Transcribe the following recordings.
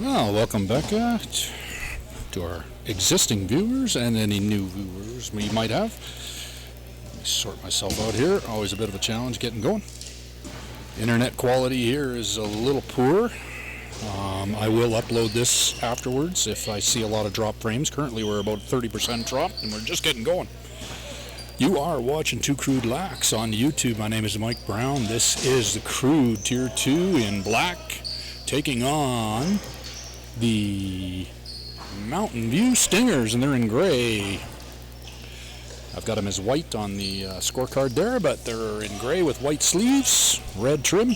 Well, welcome back to our existing viewers and any new viewers we might have. Let me sort myself out here. Always a bit of a challenge getting going. Internet quality here is a little poor. I will upload this afterwards if I see a lot of drop frames. Currently we're about 30% drop and we're just getting going. You are watching Two Crude Lax on YouTube. My name is Mike Brown. This is the Crude Tier 2 in black, taking on the Mountain View Stingers, and they're in gray. I've got them as white on the scorecard there, but they're in gray with white sleeves, red trim.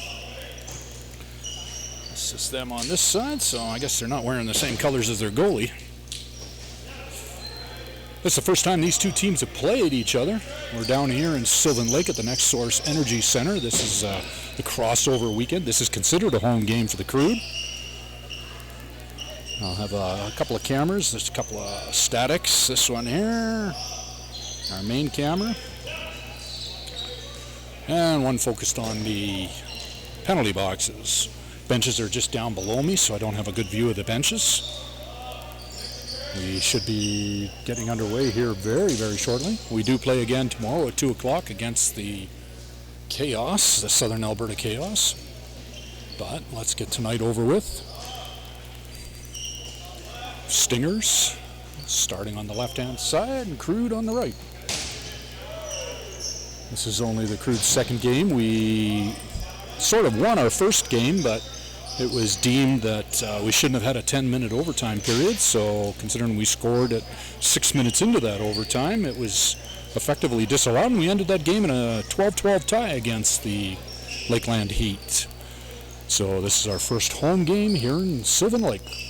This is them on this side, so I guess they're not wearing the same colors as their goalie. This is the first time these two teams have played each other. We're down here in Sylvan Lake at the Next Source Energy Center. This is the crossover weekend. This is considered a home game for the Crude. I'll have a couple of cameras. There's a couple of statics. This one here, our main camera. And one focused on the penalty boxes. Benches are just down below me, so I don't have a good view of the benches. We should be getting underway here very, very shortly. We do play again tomorrow at 2 o'clock against the Chaos, the Southern Alberta Chaos. But let's get tonight over with. Stingers starting on the left-hand side and Crude on the right. This is only the Crude's second game. We sort of won our first game, but it was deemed that we shouldn't have had a 10-minute overtime period, so considering we scored at 6 minutes into that overtime, it was effectively disallowed, and we ended that game in a 12-12 tie against the Lakeland Heat. So this is our first home game here in Sylvan Lake.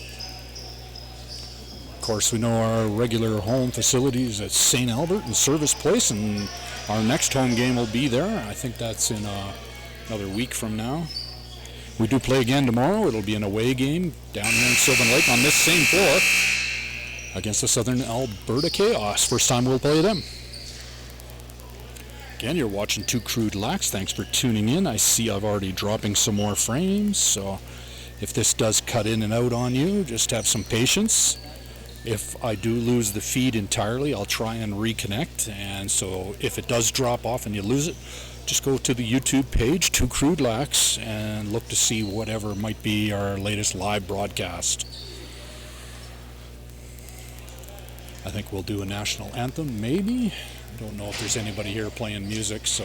Of course, we know our regular home facilities at St. Albert and Service Place, and our next home game will be there. I think that's in another week from now. We do play again tomorrow. It'll be an away game down here in Sylvan Lake on this same floor against the Southern Alberta Chaos. First time we'll play them. Again, you're watching Two Crude Lax. Thanks for tuning in. I see I've already dropping some more frames, so if this does cut in and out on you, just have some patience. If I do lose the feed entirely, I'll try and reconnect, and so if it does drop off and you lose it, just go to the YouTube page, Two Crude Lax, and look to see whatever might be our latest live broadcast. I think we'll do a national anthem, maybe. I don't know if there's anybody here playing music, so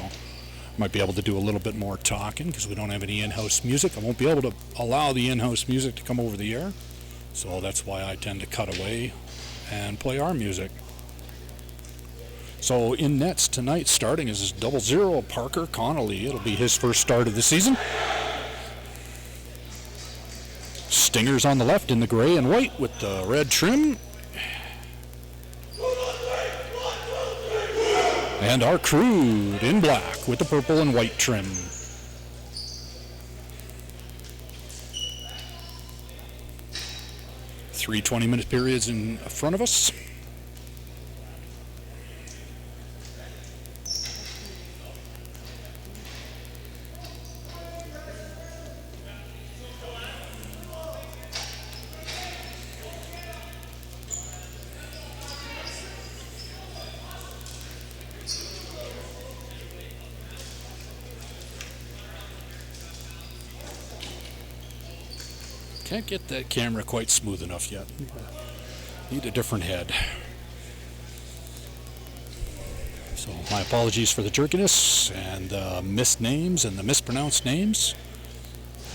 might be able to do a little bit more talking because we don't have any in-house music. I won't be able to allow the in-house music to come over the air, so that's why I tend to cut away and play our music. So in nets tonight, starting is 00 Parker Connolly. It'll be his first start of the season. Stingers on the left in the gray and white with the red trim. And our Crude in black with the purple and white trim. 3 20-minute periods in front of us. Can't get that camera quite smooth enough yet. Need a different head. So my apologies for the jerkiness and the missed names and the mispronounced names.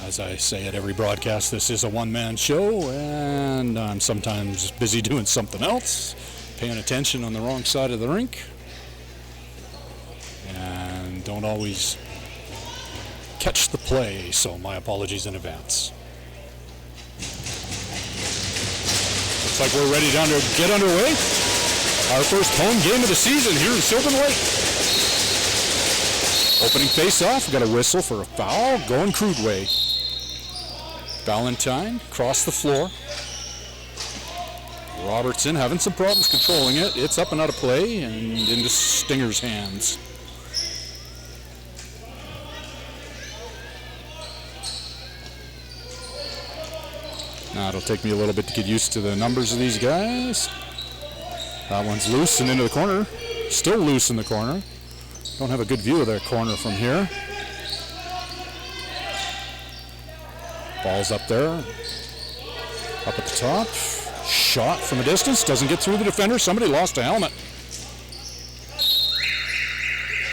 As I say at every broadcast, this is a one-man show, and I'm sometimes busy doing something else, paying attention on the wrong side of the rink, and don't always catch the play, so my apologies in advance. Looks like we're ready to get underway. Our first home game of the season here in Sylvan Lake. Opening face-off, we got a whistle for a foul, going Crude way. Valentine across the floor. Robertson having some problems controlling it. It's up and out of play and into Stinger's hands. Now it'll take me a little bit to get used to the numbers of these guys. That one's loose and into the corner. Still loose in the corner. Don't have a good view of that corner from here. Ball's up there. Up at the top. Shot from a distance. Doesn't get through the defender. Somebody lost a helmet.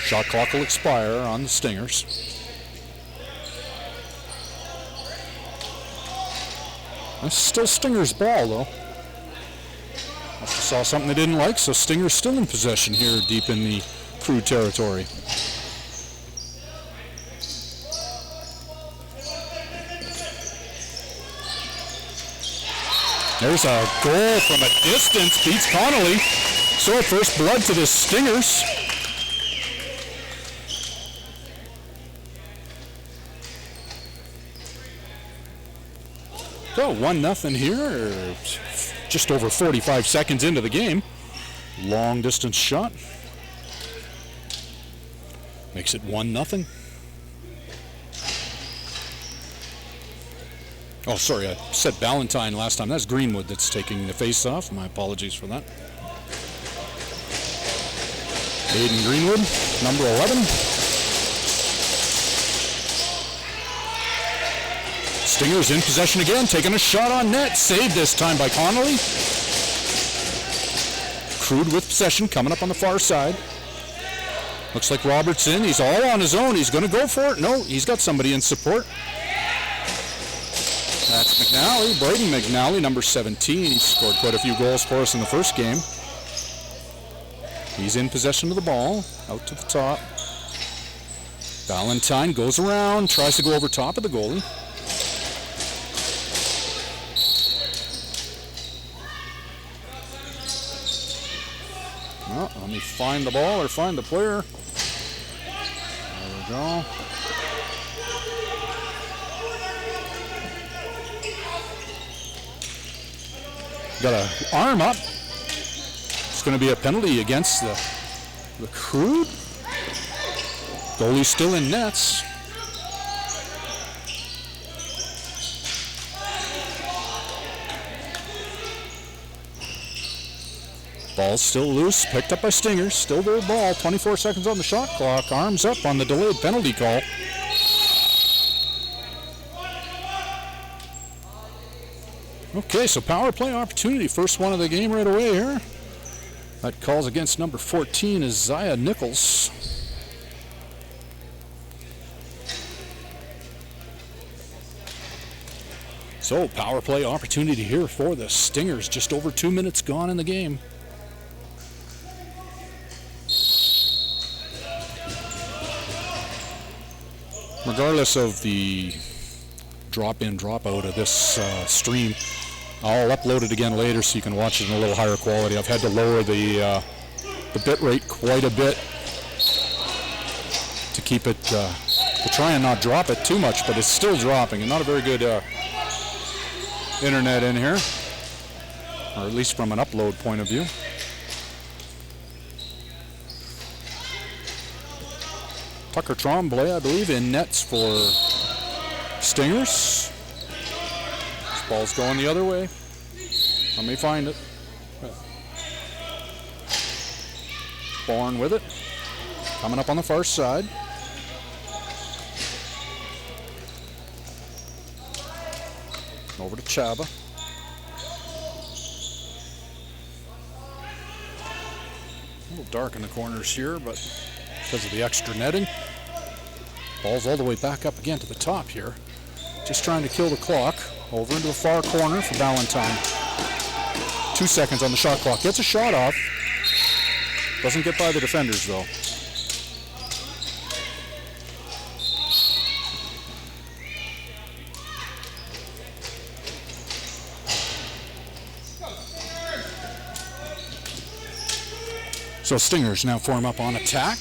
Shot clock will expire on the Stingers. That's still Stingers' ball, though. Must have saw something they didn't like, so Stingers still in possession here deep in the Crude territory. There's a goal from a distance, beats Connolly. So first blood to the Stingers. So 1-0 here, just over 45 seconds into the game. Long distance shot. Makes it 1-0. Oh, sorry, I said Ballantyne last time. That's Greenwood that's taking the face-off. My apologies for that. Aiden Greenwood, number 11. Stingers in possession again, taking a shot on net. Saved this time by Connolly. Crude with possession, coming up on the far side. Looks like Robertson, he's all on his own. He's going to go for it. No, he's got somebody in support. That's McNally, Braden McNally, number 17. He scored quite a few goals for us in the first game. He's in possession of the ball, out to the top. Ballantyne goes around, tries to go over top of the goalie. Well, let me find the ball or find the player. There we go. Got an arm up. It's going to be a penalty against the Crude. Goalie's still in nets. Ball's still loose, picked up by Stingers. Still their ball, 24 seconds on the shot clock. Arms up on the delayed penalty call. Okay, so power play opportunity. First one of the game right away here. That calls against number 14, Isaiah Nichols. So power play opportunity here for the Stingers. Just over 2 minutes gone in the game. Regardless of the drop-in, drop-out of this stream, I'll upload it again later so you can watch it in a little higher quality. I've had to lower the bit rate quite a bit to keep it, to try and not drop it too much, but it's still dropping, and not a very good internet in here, or at least from an upload point of view. Tucker Tremblay, I believe, in nets for Stingers. This ball's going the other way. Let me find it. Bourne with it. Coming up on the far side. Over to Chaba. A little dark in the corners here, but because of the extra netting. Ball's all the way back up again to the top here. Just trying to kill the clock. Over into the far corner for Ballantyne. 2 seconds on the shot clock. Gets a shot off. Doesn't get by the defenders though. So Stingers now form up on attack.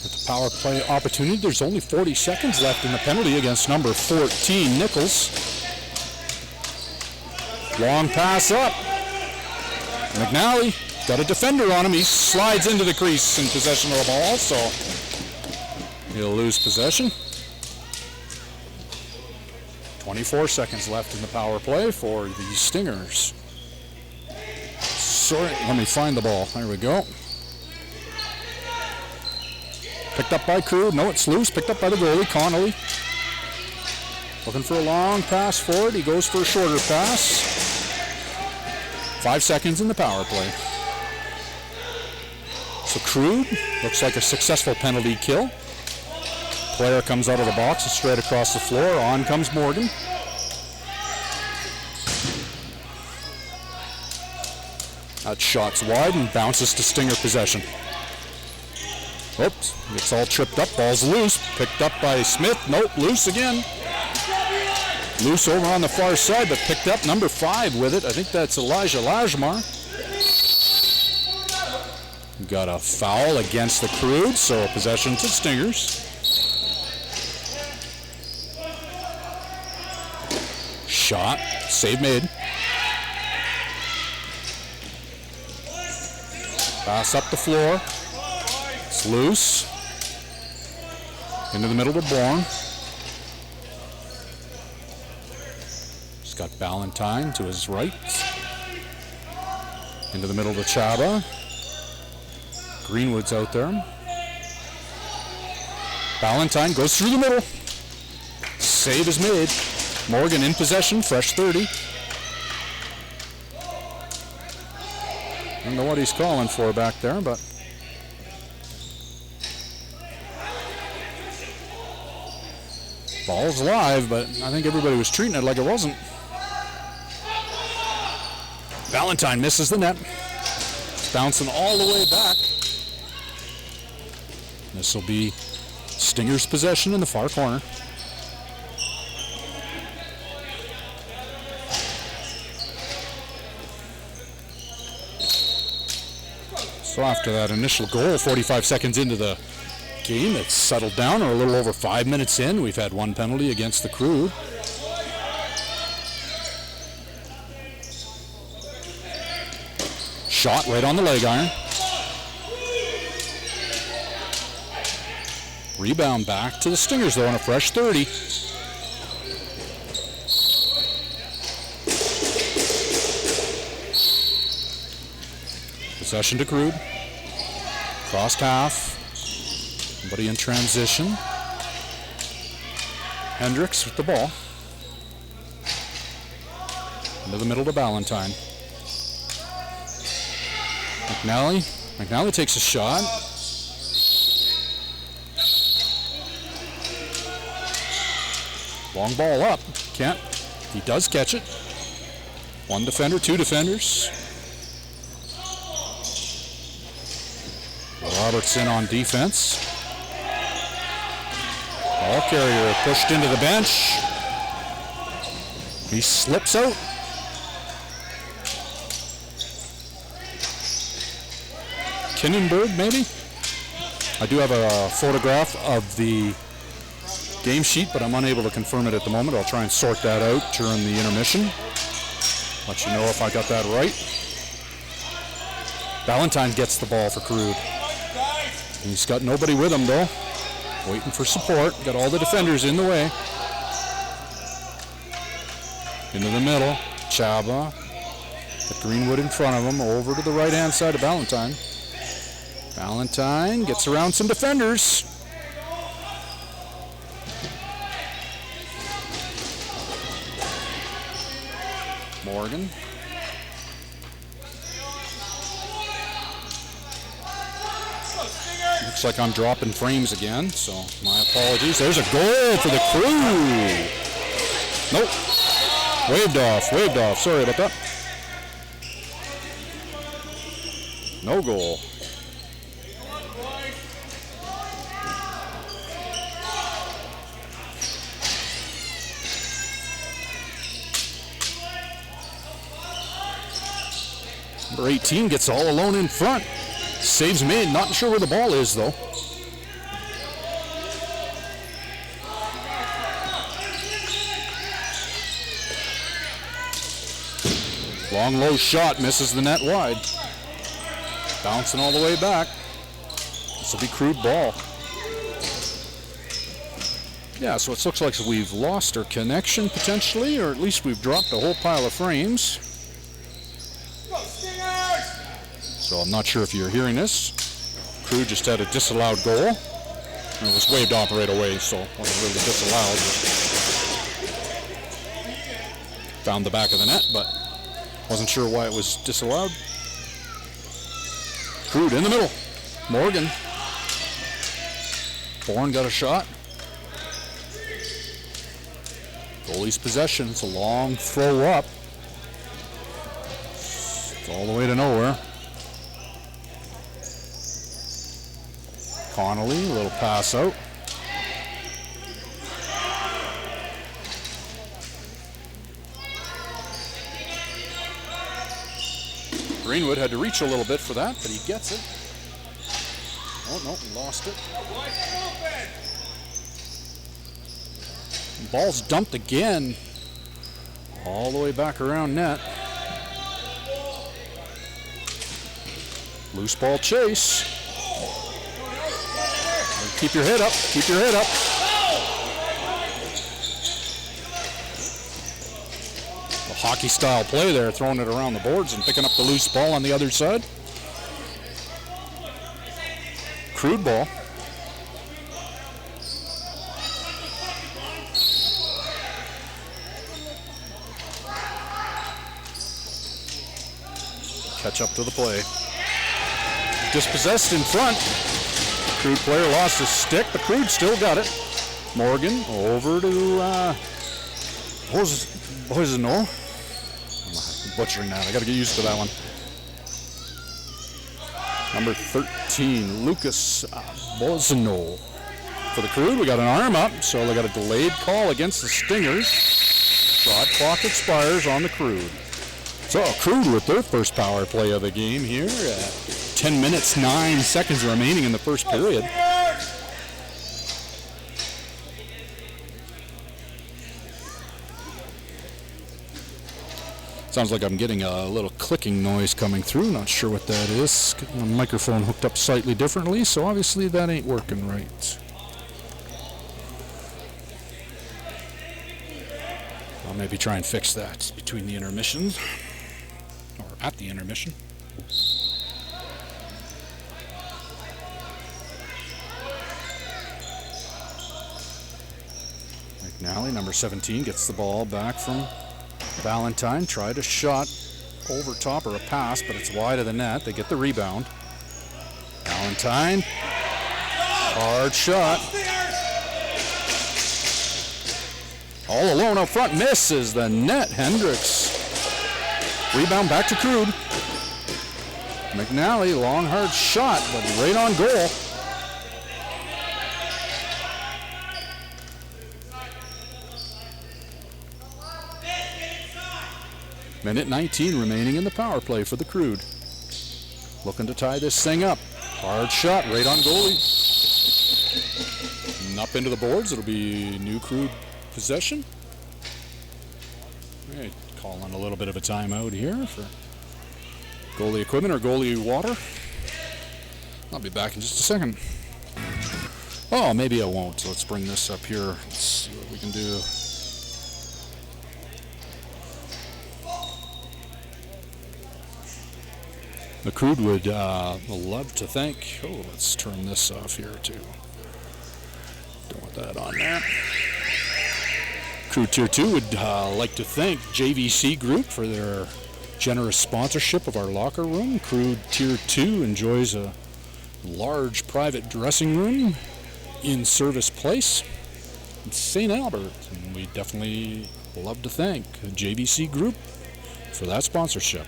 With the power play opportunity, there's only 40 seconds left in the penalty against number 14, Nichols. Long pass up. McNally got a defender on him. He slides into the crease in possession of the ball, so he'll lose possession. 24 seconds left in the power play for the Stingers. Sorry, let me find the ball. There we go. Picked up by Crude. No, it's loose. Picked up by the goalie, Connolly. Looking for a long pass forward. He goes for a shorter pass. 5 seconds in the power play. So Crude looks like a successful penalty kill. Player comes out of the box and straight across the floor. On comes Morgan. That shot's wide and bounces to Stinger possession. Oops, it's all tripped up. Ball's loose. Picked up by Smith. Nope, loose again. Loose over on the far side, but picked up number 5 with it. I think that's Elijah Lajmar. Got a foul against the Crude, so a possession to Stingers. Shot, save made. Pass up the floor. It's loose. Into the middle to Bourne. He's got Ballantyne to his right. Into the middle to Chaba. Greenwood's out there. Ballantyne goes through the middle. Save is made. Morgan in possession, fresh 30. I don't know what he's calling for back there, but ball's live, but I think everybody was treating it like it wasn't. Ballantyne misses the net. Bouncing all the way back. This will be Stinger's possession in the far corner. So after that initial goal, 45 seconds into the game, it's settled down. We're a little over 5 minutes in. We've had one penalty against the Crude. Shot right on the leg iron. Rebound back to the Stingers, though, on a fresh 30. Possession to Crude. Crossed half. Somebody in transition. Hendricks with the ball. Into the middle to Ballantyne. McNally takes a shot. Long ball up. Can't. He does catch it. One defender, two defenders. Robertson on defense. Ball carrier pushed into the bench. He slips out. Kinnenberg, maybe? I do have a photograph of the game sheet, but I'm unable to confirm it at the moment. I'll try and sort that out during the intermission. Let you know if I got that right. Ballantyne gets the ball for Crude. He's got nobody with him, though. Waiting for support. Got all the defenders in the way. Into the middle. Chaba. Got Greenwood in front of him. Over to the right-hand side of Ballantyne. Ballantyne gets around some defenders. Morgan. Looks like I'm dropping frames again, so my apologies. There's a goal for the Crude. Nope. Waved off. Sorry about that. No goal. Number 18 gets all alone in front. Saves made. Not sure where the ball is, though. Long, low shot. Misses the net wide. Bouncing all the way back. This will be Crude ball. Yeah, so it looks like we've lost our connection potentially, or at least we've dropped a whole pile of frames. So I'm not sure if you're hearing this. Crude just had a disallowed goal. And it was waved off right away, so it wasn't really disallowed. Found the back of the net, but wasn't sure why it was disallowed. Crude in the middle. Morgan. Bourne got a shot. Goalie's possession. It's a long throw up. It's all the way to nowhere. Connolly, a little pass out. Greenwood had to reach a little bit for that, but he gets it. Oh, no, he lost it. Ball's dumped again. All the way back around net. Loose ball chase. Keep your head up. Keep your head up. A hockey style play there, throwing it around the boards and picking up the loose ball on the other side. Crude ball. Catch up to the play. Dispossessed in front. Crude player lost his stick, but Crude still got it. Morgan over to Boisano. I'm butchering that. I got to get used to that one. Number 13, Lucas Boisano. For the Crude, we got an arm up, so they got a delayed call against the Stingers. Shot clock expires on the Crude. So Crude with their first power play of the game here. 10 minutes, 9 seconds remaining in the first period. Sounds like I'm getting a little clicking noise coming through. Not sure what that is. Getting the microphone hooked up slightly differently, so obviously that ain't working right. I'll maybe try and fix that between the intermissions, or at the intermission. McNally, number 17, gets the ball back from Valentine. Tried a shot over top or a pass, but it's wide of the net. They get the rebound. Valentine, hard shot. All alone up front, misses the net. Hendricks. Rebound back to Crude. McNally, long hard shot, but right on goal. Minute 19 remaining in the power play for the Crude. Looking to tie this thing up. Hard shot right on goalie. And up into the boards. It'll be new Crude possession. All right, calling a little bit of a timeout here for goalie equipment or goalie water. I'll be back in just a second. Oh, maybe I won't. So let's bring this up here. Let's see what we can do. The Crude would love to thank. Oh, let's turn this off here too. Don't want that on there. Crude Tier 2 would like to thank JVC Group for their generous sponsorship of our locker room. Crude Tier 2 enjoys a large private dressing room in Service Place in St. Albert. And we definitely love to thank JVC Group for that sponsorship.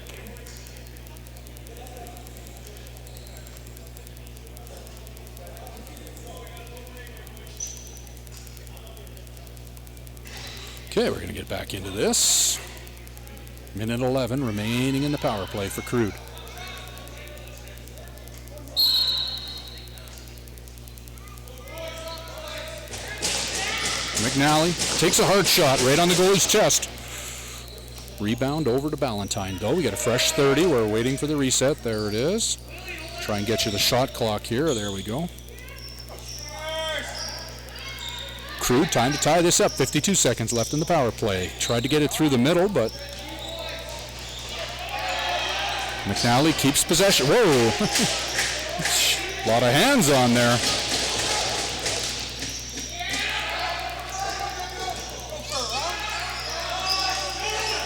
Okay, we're going to get back into this. Minute 11 remaining in the power play for Crude. McNally takes a hard shot right on the goalie's chest. Rebound over to Ballantyne, though. We got a fresh 30. We're waiting for the reset. There it is. Try and get you the shot clock here. There we go. Crude, time to tie this up. 52 seconds left in the power play. Tried to get it through the middle, but McNally keeps possession. Whoa! A lot of hands on there.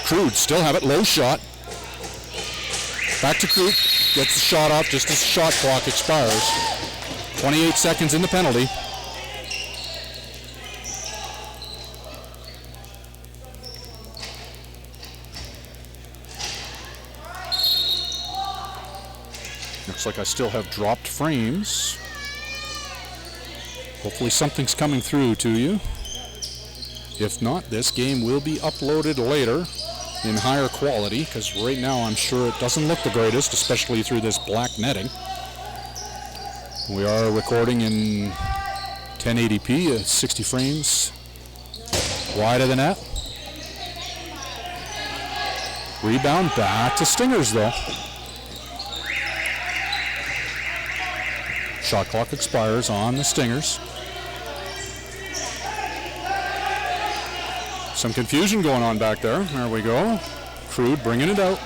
Crude still have it, low shot. Back to Crude, gets the shot off just as the shot clock expires. 28 seconds in the penalty. Looks like I still have dropped frames. Hopefully something's coming through to you. If not, this game will be uploaded later in higher quality, because right now I'm sure it doesn't look the greatest, especially through this black netting. We are recording in 1080p at 60 frames wide of the net. Rebound back to Stingers though. Shot clock expires on the Stingers. Some confusion going on back there. There we go. Crude bringing it out.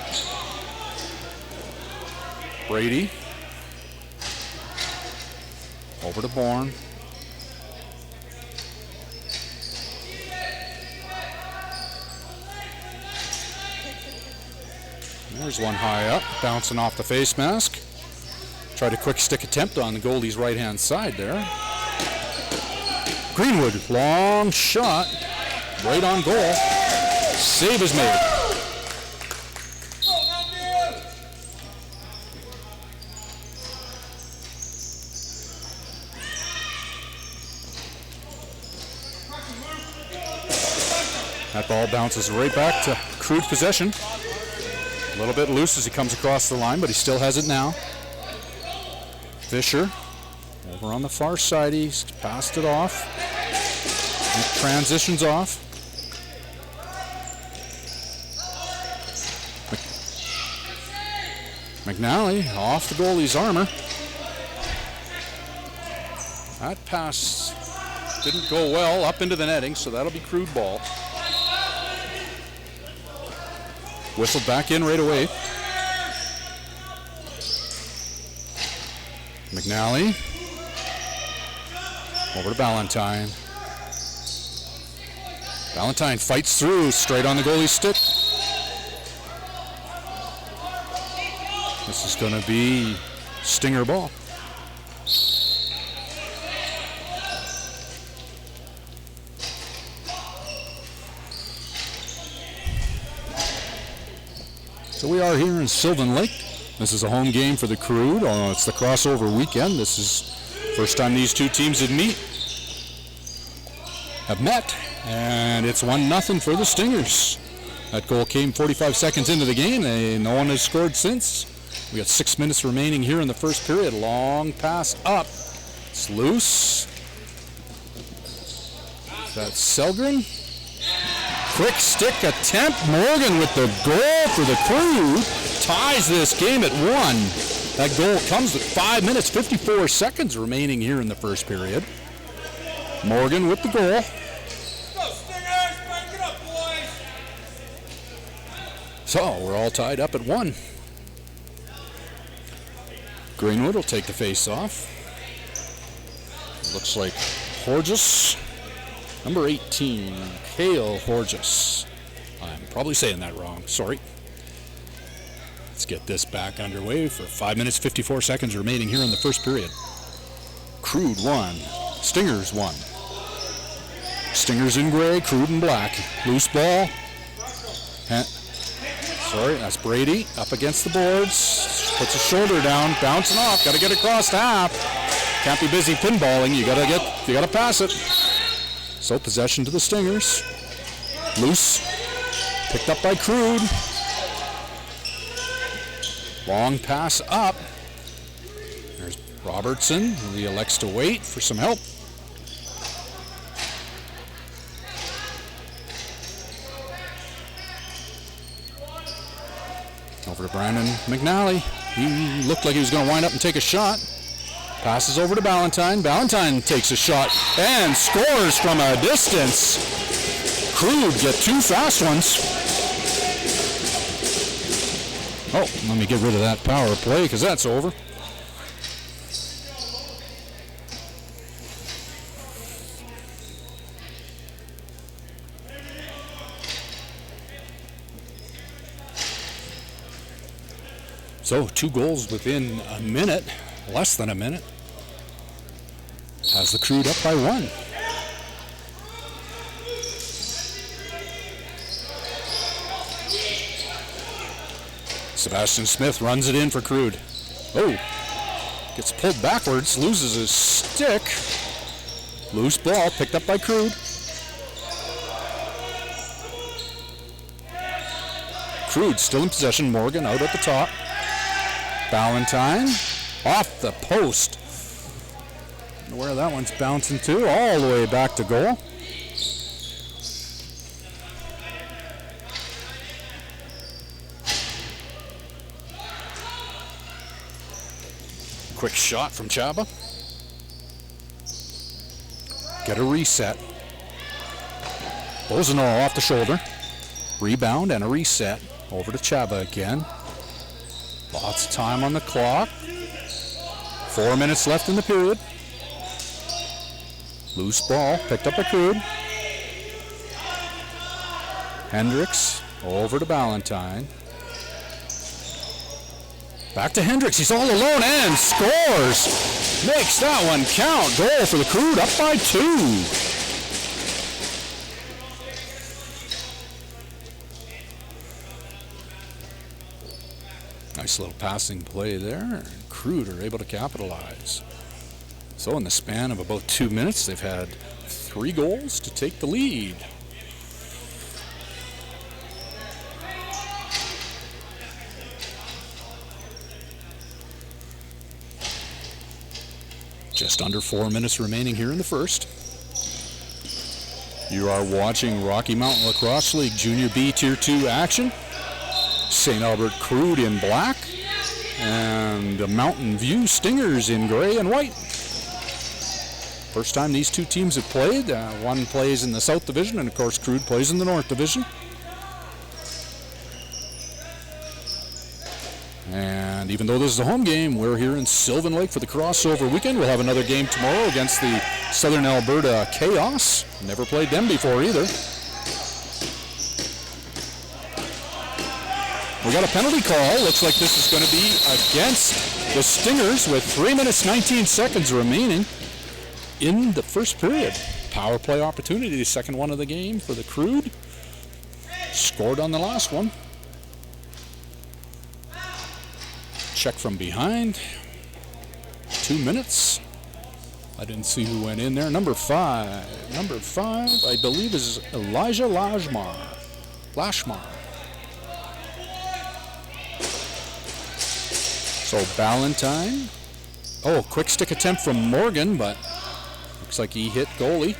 Brady. Over to Bourne. There's one high up, bouncing off the face mask. Tried a quick stick attempt on the goalie's right-hand side there. Greenwood, long shot. Right on goal. Save is made. That ball bounces right back to Crude possession. A little bit loose as he comes across the line, but he still has it now. Fisher over on the far side. He's passed it off. He transitions off. McNally off the goalie's armor. That pass didn't go well up into the netting, so that'll be Crude ball. Whistled back in right away. McNally over to Ballantyne. Ballantyne fights through, straight on the goalie's stick. This is going to be Stinger ball. So we are here in Sylvan Lake. This is a home game for the Crude. It's the crossover weekend. This is the first time these two teams have met, and it's 1-0 for the Stingers. That goal came 45 seconds into the game, and no one has scored since. We got 6 minutes remaining here in the first period. Long pass up. It's loose. That's Selgren. Quick stick attempt. Morgan with the goal for the Crude. Ties this game at 1. That goal comes with 5 minutes, 54 seconds remaining here in the first period. Morgan with the goal. So we're all tied up at 1. Greenwood will take the face off. Looks like Horges, number 18, Cale Horges. I'm probably saying that wrong, sorry. Let's get this back underway for 5 minutes, 54 seconds remaining here in the first period. Crude 1, Stingers 1. Stingers in gray, Crude in black. Loose ball. Sorry, that's Brady up against the boards. Puts his shoulder down, bouncing off. Got to get across half. Can't be busy pinballing. You gotta pass it. So possession to the Stingers. Loose. Picked up by Crude. Long pass up. There's Robertson. He elects to wait for some help. Over to Brandon McNally. He looked like he was going to wind up and take a shot. Passes over to Ballantyne. Ballantyne takes a shot and scores from a distance. Crude get 2 fast ones. Oh, let me get rid of that power play because that's over. So 2 goals within a minute, less than a minute. Has the Crude up by 1. Sebastian Smith runs it in for Crude. Oh, gets pulled backwards, loses his stick. Loose ball picked up by Crude. Crude still in possession. Morgan out at the top. Ballantyne off the post. I don't know where that one's bouncing to. All the way back to goal. Quick shot from Chaba. Get a reset. Bozano off the shoulder. Rebound and a reset. Over to Chaba again. Lots of time on the clock. 4 minutes left in the period. Loose ball picked up by Crude. Hendricks over to Ballantyne. Back to Hendricks. He's all alone and scores. Makes that one count. Goal for the Crude, up by 2. Nice little passing play there, and Crude are able to capitalize. So in the span of about 2 minutes, they've had 3 goals to take the lead. Just under 4 minutes remaining here in the first. You are watching Rocky Mountain Lacrosse League Junior B Tier 2 action. St. Albert Crude in black and the Mountain View Stingers in gray and white. First time these 2 teams have played. One plays in the South Division, and of course Crude plays in the North Division. And even though this is a home game, we're here in Sylvan Lake for the crossover weekend. We'll have another game tomorrow against the Southern Alberta Chaos. Never played them before either. We got a penalty call. Looks like this is going to be against the Stingers with 3 minutes 19 seconds remaining in the first period. Power play opportunity, the second one of the game for the Crude. Scored on the last one. Check from behind. 2 minutes. I didn't see who went in there. Number 5. Number 5, I believe, is Elijah Lashmar. So Ballantyne. Oh, quick stick attempt from Morgan, but looks like he hit goalie.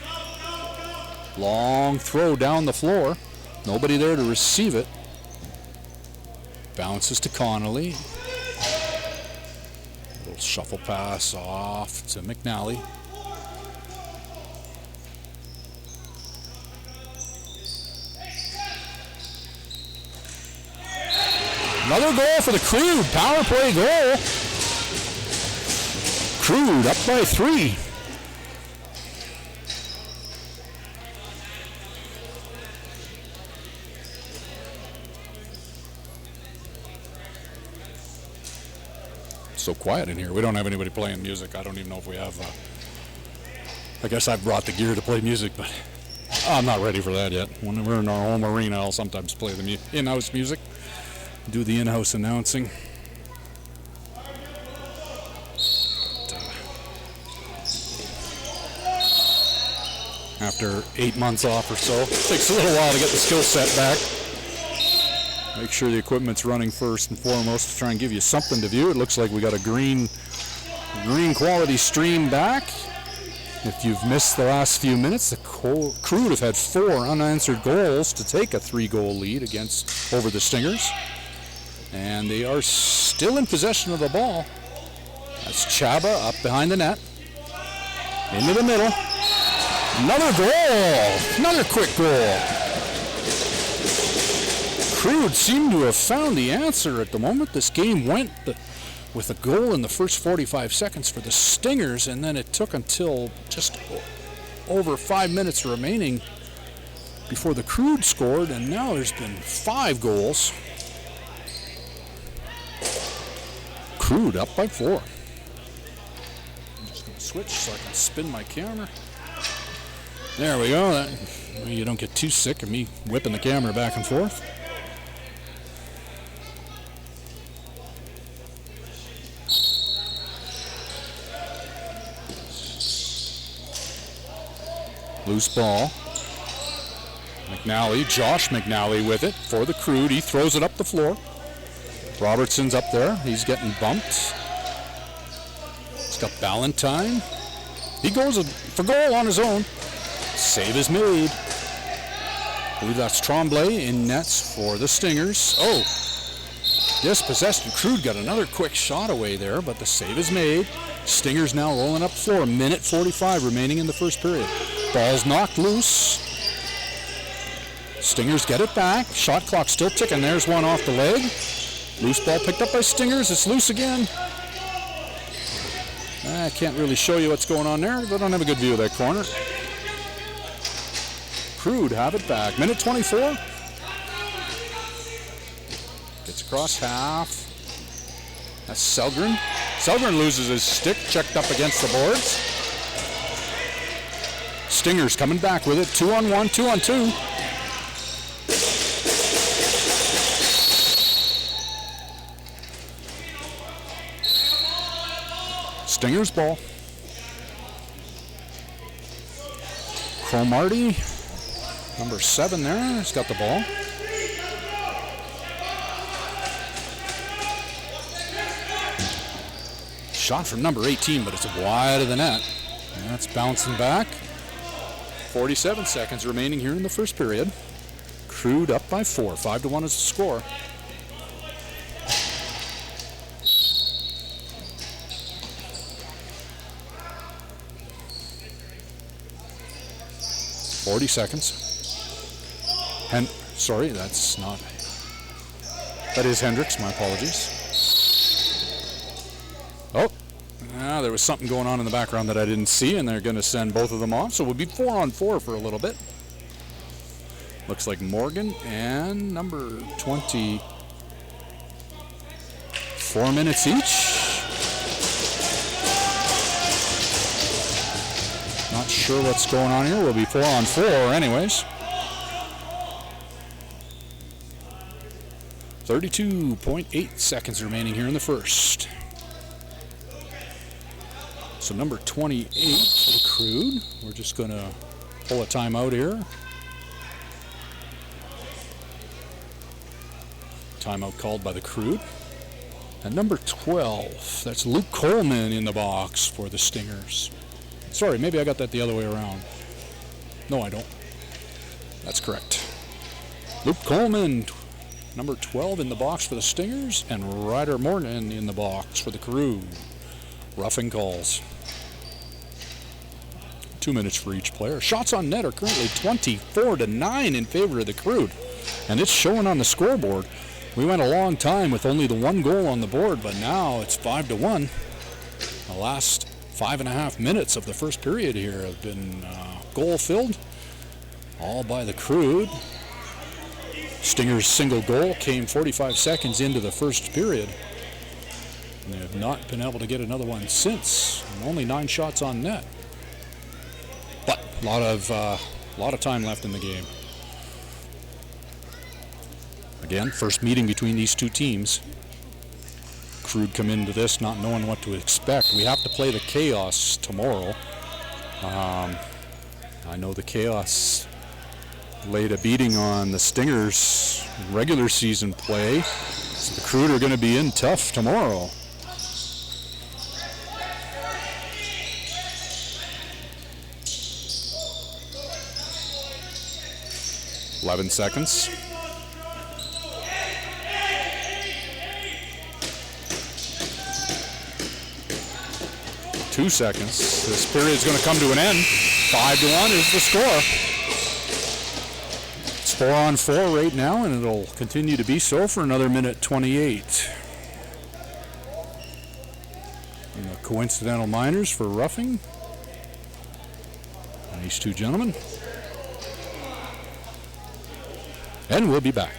Long throw down the floor. Nobody there to receive it. Bounces to Connolly. Little shuffle pass off to McNally. Another goal for the Crude. Power play goal. Crude up by 3. So quiet in here. We don't have anybody playing music. I don't even know if we have. I guess I brought the gear to play music, but I'm not ready for that yet. When we're in our home arena, I'll sometimes play the in-house music. Do the in-house announcing. But, after 8 months off or so, it takes a little while to get the skill set back. Make sure the equipment's running first and foremost to try and give you something to view. It looks like we got a green quality stream back. If you've missed the last few minutes, the Crude have had 4 unanswered goals to take a 3-goal lead over the Stingers. And they are still in possession of the ball. That's Chaba up behind the net. Into the middle. Another goal. Another quick goal. Crude seemed to have found the answer at the moment. This game went with a goal in the first 45 seconds for the Stingers, and then it took until just over 5 minutes remaining before the Crude scored, and now there's been 5 goals. Crude up by 4. I'm just going to switch so I can spin my camera. There we go. You don't get too sick of me whipping the camera back and forth. Loose ball. McNally, Josh McNally with it for the Crude. He throws it up the floor. Robertson's up there. He's getting bumped. He's got Ballantyne. He goes for goal on his own. Save is made. I believe that's Tremblay in nets for the Stingers. Oh, dispossessed, and Crude got another quick shot away there, but the save is made. Stingers now rolling up the floor. 1:45 remaining in the first period. Ball's knocked loose. Stingers get it back. Shot clock still ticking. There's one off the leg. Loose ball picked up by Stingers. It's loose again. I can't really show you what's going on there. I don't have a good view of that corner. Crude have it back. 1:24. Gets across half. That's Selgren. Selgren loses his stick. Checked up against the boards. Stingers coming back with it. 2-on-1, 2-on-2. Stingers ball. Cromartie, number 7 there, he's got the ball. Shot from number 18, but it's wide of the net. And that's bouncing back. 47 seconds remaining here in the first period. Crude up by 4. 5-1 is the score. .40 seconds. Sorry, that's not. That is Hendricks. My apologies. Oh, there was something going on in the background that I didn't see, and they're going to send both of them off. So we'll be 4-on-4 for a little bit. Looks like Morgan and number 20. 4 minutes each. Not sure what's going on here. We'll be 4-on-4 anyways. 32.8 seconds remaining here in the first. So number 28 for the Crude. We're just going to pull a timeout here. Timeout called by the Crude. And number 12, that's Luke Coleman in the box for the Stingers. Sorry, maybe I got that the other way around. No, I don't. That's correct. Luke Coleman, number 12 in the box for the Stingers, and Ryder Morgan in the box for the Crude. Roughing calls. 2 minutes for each player. Shots on net are currently 24-9 in favor of the Crude, and it's showing on the scoreboard. We went a long time with only the 1 goal on the board, but now it's 5-1. The last 5.5 minutes of the first period here have been goal-filled, all by the Crude. Stinger's single goal came 45 seconds into the first period. And they have not been able to get another one since, and only 9 shots on net. But a lot of time left in the game. Again, first meeting between these two teams. Crude come into this not knowing what to expect. We have to play the Chaos tomorrow. I know the Chaos laid a beating on the Stingers' regular season play, so the Crude are going to be in tough tomorrow. .11 seconds. 2 seconds. This period is going to come to an end. 5-1 is the score. It's 4-on-4 right now, and it'll continue to be so for another minute 28. And the coincidental minors for roughing. And these two gentlemen. And we'll be back.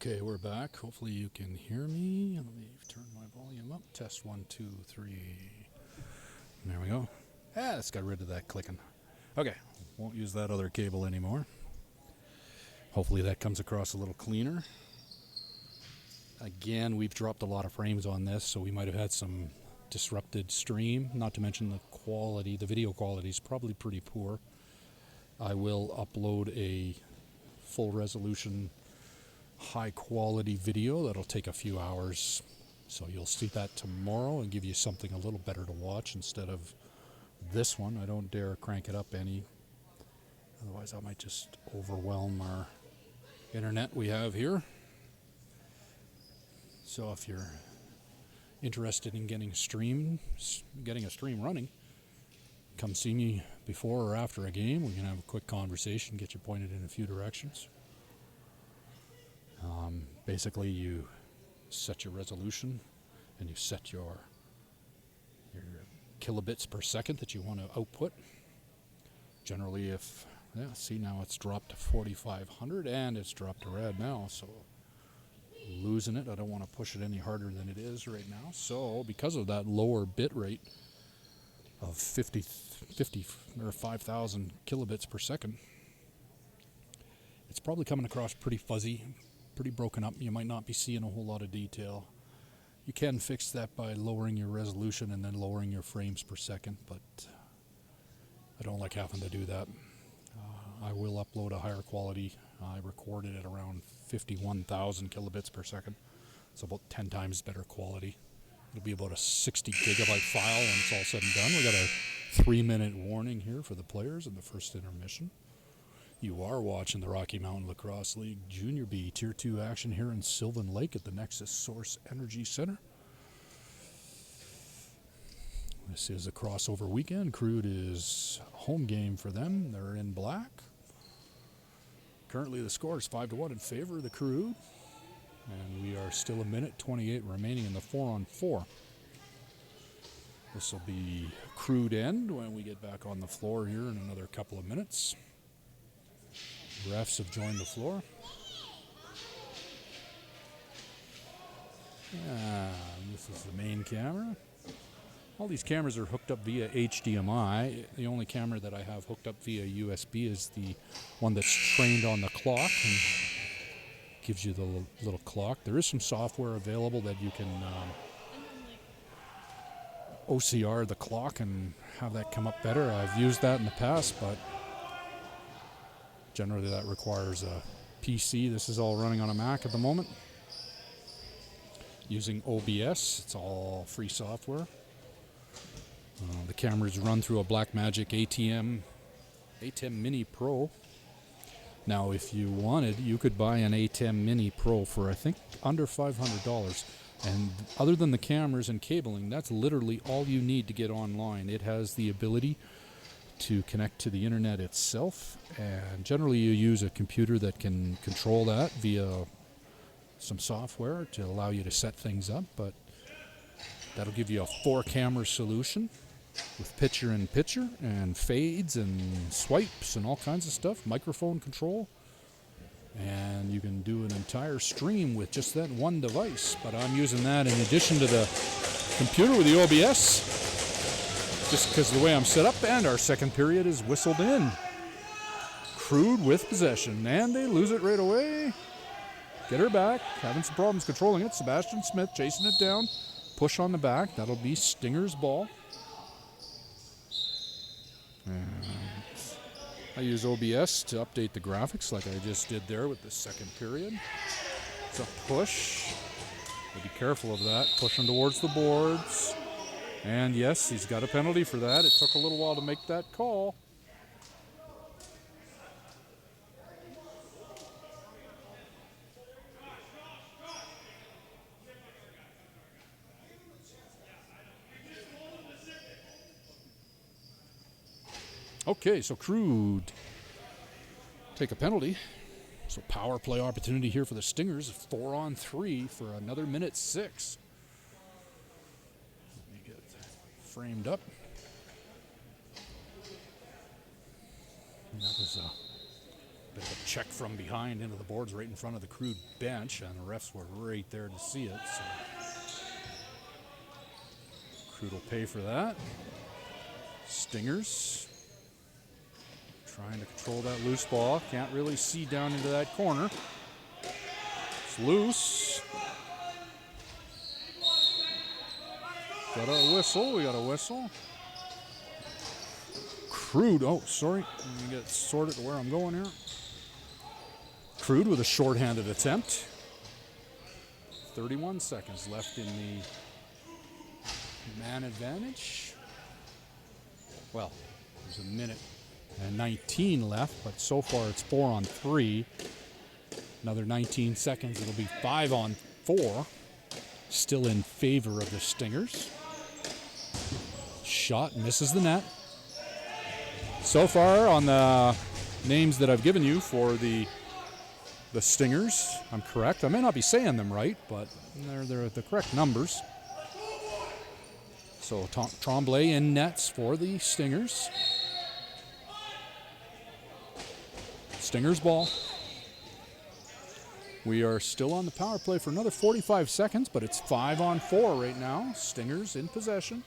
Okay, we're back. Hopefully you can hear me. Let me turn my volume up. Test 1, 2, 3. There we go. Let's get rid of that clicking. Okay, won't use that other cable anymore. Hopefully that comes across a little cleaner. Again, we've dropped a lot of frames on this, so we might have had some disrupted stream. Not to mention the quality, the video quality is probably pretty poor. I will upload a full resolution high quality video that'll take a few hours, so you'll see that tomorrow and give you something a little better to watch instead of this one. I don't dare crank it up any, otherwise I might just overwhelm our internet we have here. So if you're interested in getting a stream running, come see me before or after a game. We can have a quick conversation, get you pointed in a few directions. Basically, you set your resolution and you set your kilobits per second that you want to output. Generally, see now it's dropped to 4,500 and it's dropped to red now, so losing it. I don't want to push it any harder than it is right now. So because of that lower bit rate of 50 or 5,000 kilobits per second, it's probably coming across pretty fuzzy, pretty broken up. You might not be seeing a whole lot of detail. You can fix that by lowering your resolution and then lowering your frames per second, but I don't like having to do that. I will upload a higher quality. I recorded at around 51,000 kilobits per second. It's about 10 times better quality. It'll be about a 60 gigabyte file when it's all said and done. We got a 3-minute warning here for the players in the first intermission. You are watching the Rocky Mountain Lacrosse League Junior B Tier 2 action here in Sylvan Lake at the Nexus Source Energy Center. This is a crossover weekend. Crude is a home game for them. They're in black. Currently the score is 5-1 in favor of the Crude. And we are still 1:28 remaining in the 4-on-4. This will be Crude end when we get back on the floor here in another couple of minutes. Refs have joined the floor. This is the main camera. All these cameras are hooked up via HDMI. The only camera that I have hooked up via USB is the one that's trained on the clock and gives you the little clock. There is some software available that you can OCR the clock and have that come up better. I've used that in the past, but generally that requires a PC. This is all running on a Mac at the moment using OBS. It's all free software. The cameras run through a Blackmagic ATEM Mini Pro. Now, if you wanted, you could buy an ATEM Mini Pro for, I think, under $500. And other than the cameras and cabling, that's literally all you need to get online. It has the ability to connect to the internet itself, and generally you use a computer that can control that via some software to allow you to set things up, but that'll give you a 4-camera solution with picture-in-picture and fades and swipes and all kinds of stuff, microphone control, and you can do an entire stream with just that one device. But I'm using that in addition to the computer with the OBS, just because of the way I'm set up, and our second period is whistled in. Crude with possession, and they lose it right away. Get her back, having some problems controlling it. Sebastian Smith chasing it down. Push on the back, that'll be Stinger's ball. And I use OBS to update the graphics like I just did there with the second period. It's a push. Be careful of that. Pushing towards the boards. And yes, he's got a penalty for that. It took a little while to make that call. Okay, so Crude take a penalty. So power play opportunity here for the Stingers. 4-on-3 for another 1:06. Let me get framed up. And that was Bit of a check from behind into the boards right in front of the Crude bench, and the refs were right there to see it. So Crude will pay for that. Stingers trying to control that loose ball. Can't really see down into that corner. It's loose. Got a whistle. We got a whistle. Crude. Oh, sorry. Let me get sorted to where I'm going here. Crude with a shorthanded attempt. 31 seconds left in the man advantage. Well, there's a minute and 19 left, but so far it's 4 on 3. Another 19 seconds, it'll be 5 on 4. Still in favor of the Stingers. Shot misses the net. So far on the names that I've given you for the Stingers, I'm correct. I may not be saying them right, but they're the correct numbers. So Tremblay in nets for the Stingers. Stingers ball. We are still on the power play for another 45 seconds, but it's 5 on 4 right now. Stingers in possession.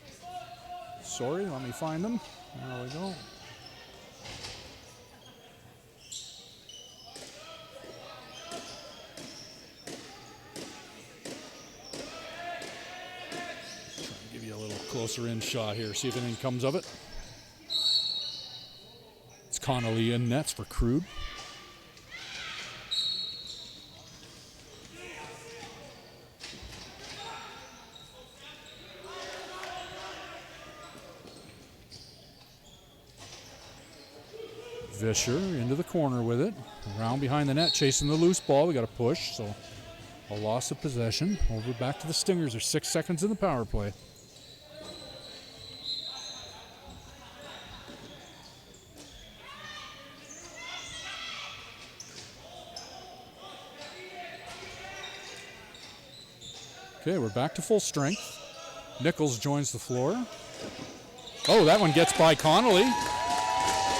Sorry, let me find them. There we go. Closer in shot here, see if anything comes of it. It's Connolly in nets for Crude. Vischer into the corner with it. Around behind the net, chasing the loose ball. We got a push, so a loss of possession. Over back to the Stingers. There's 6 seconds in the power play. Okay, we're back to full strength. Nichols joins the floor. Oh, that one gets by Connolly.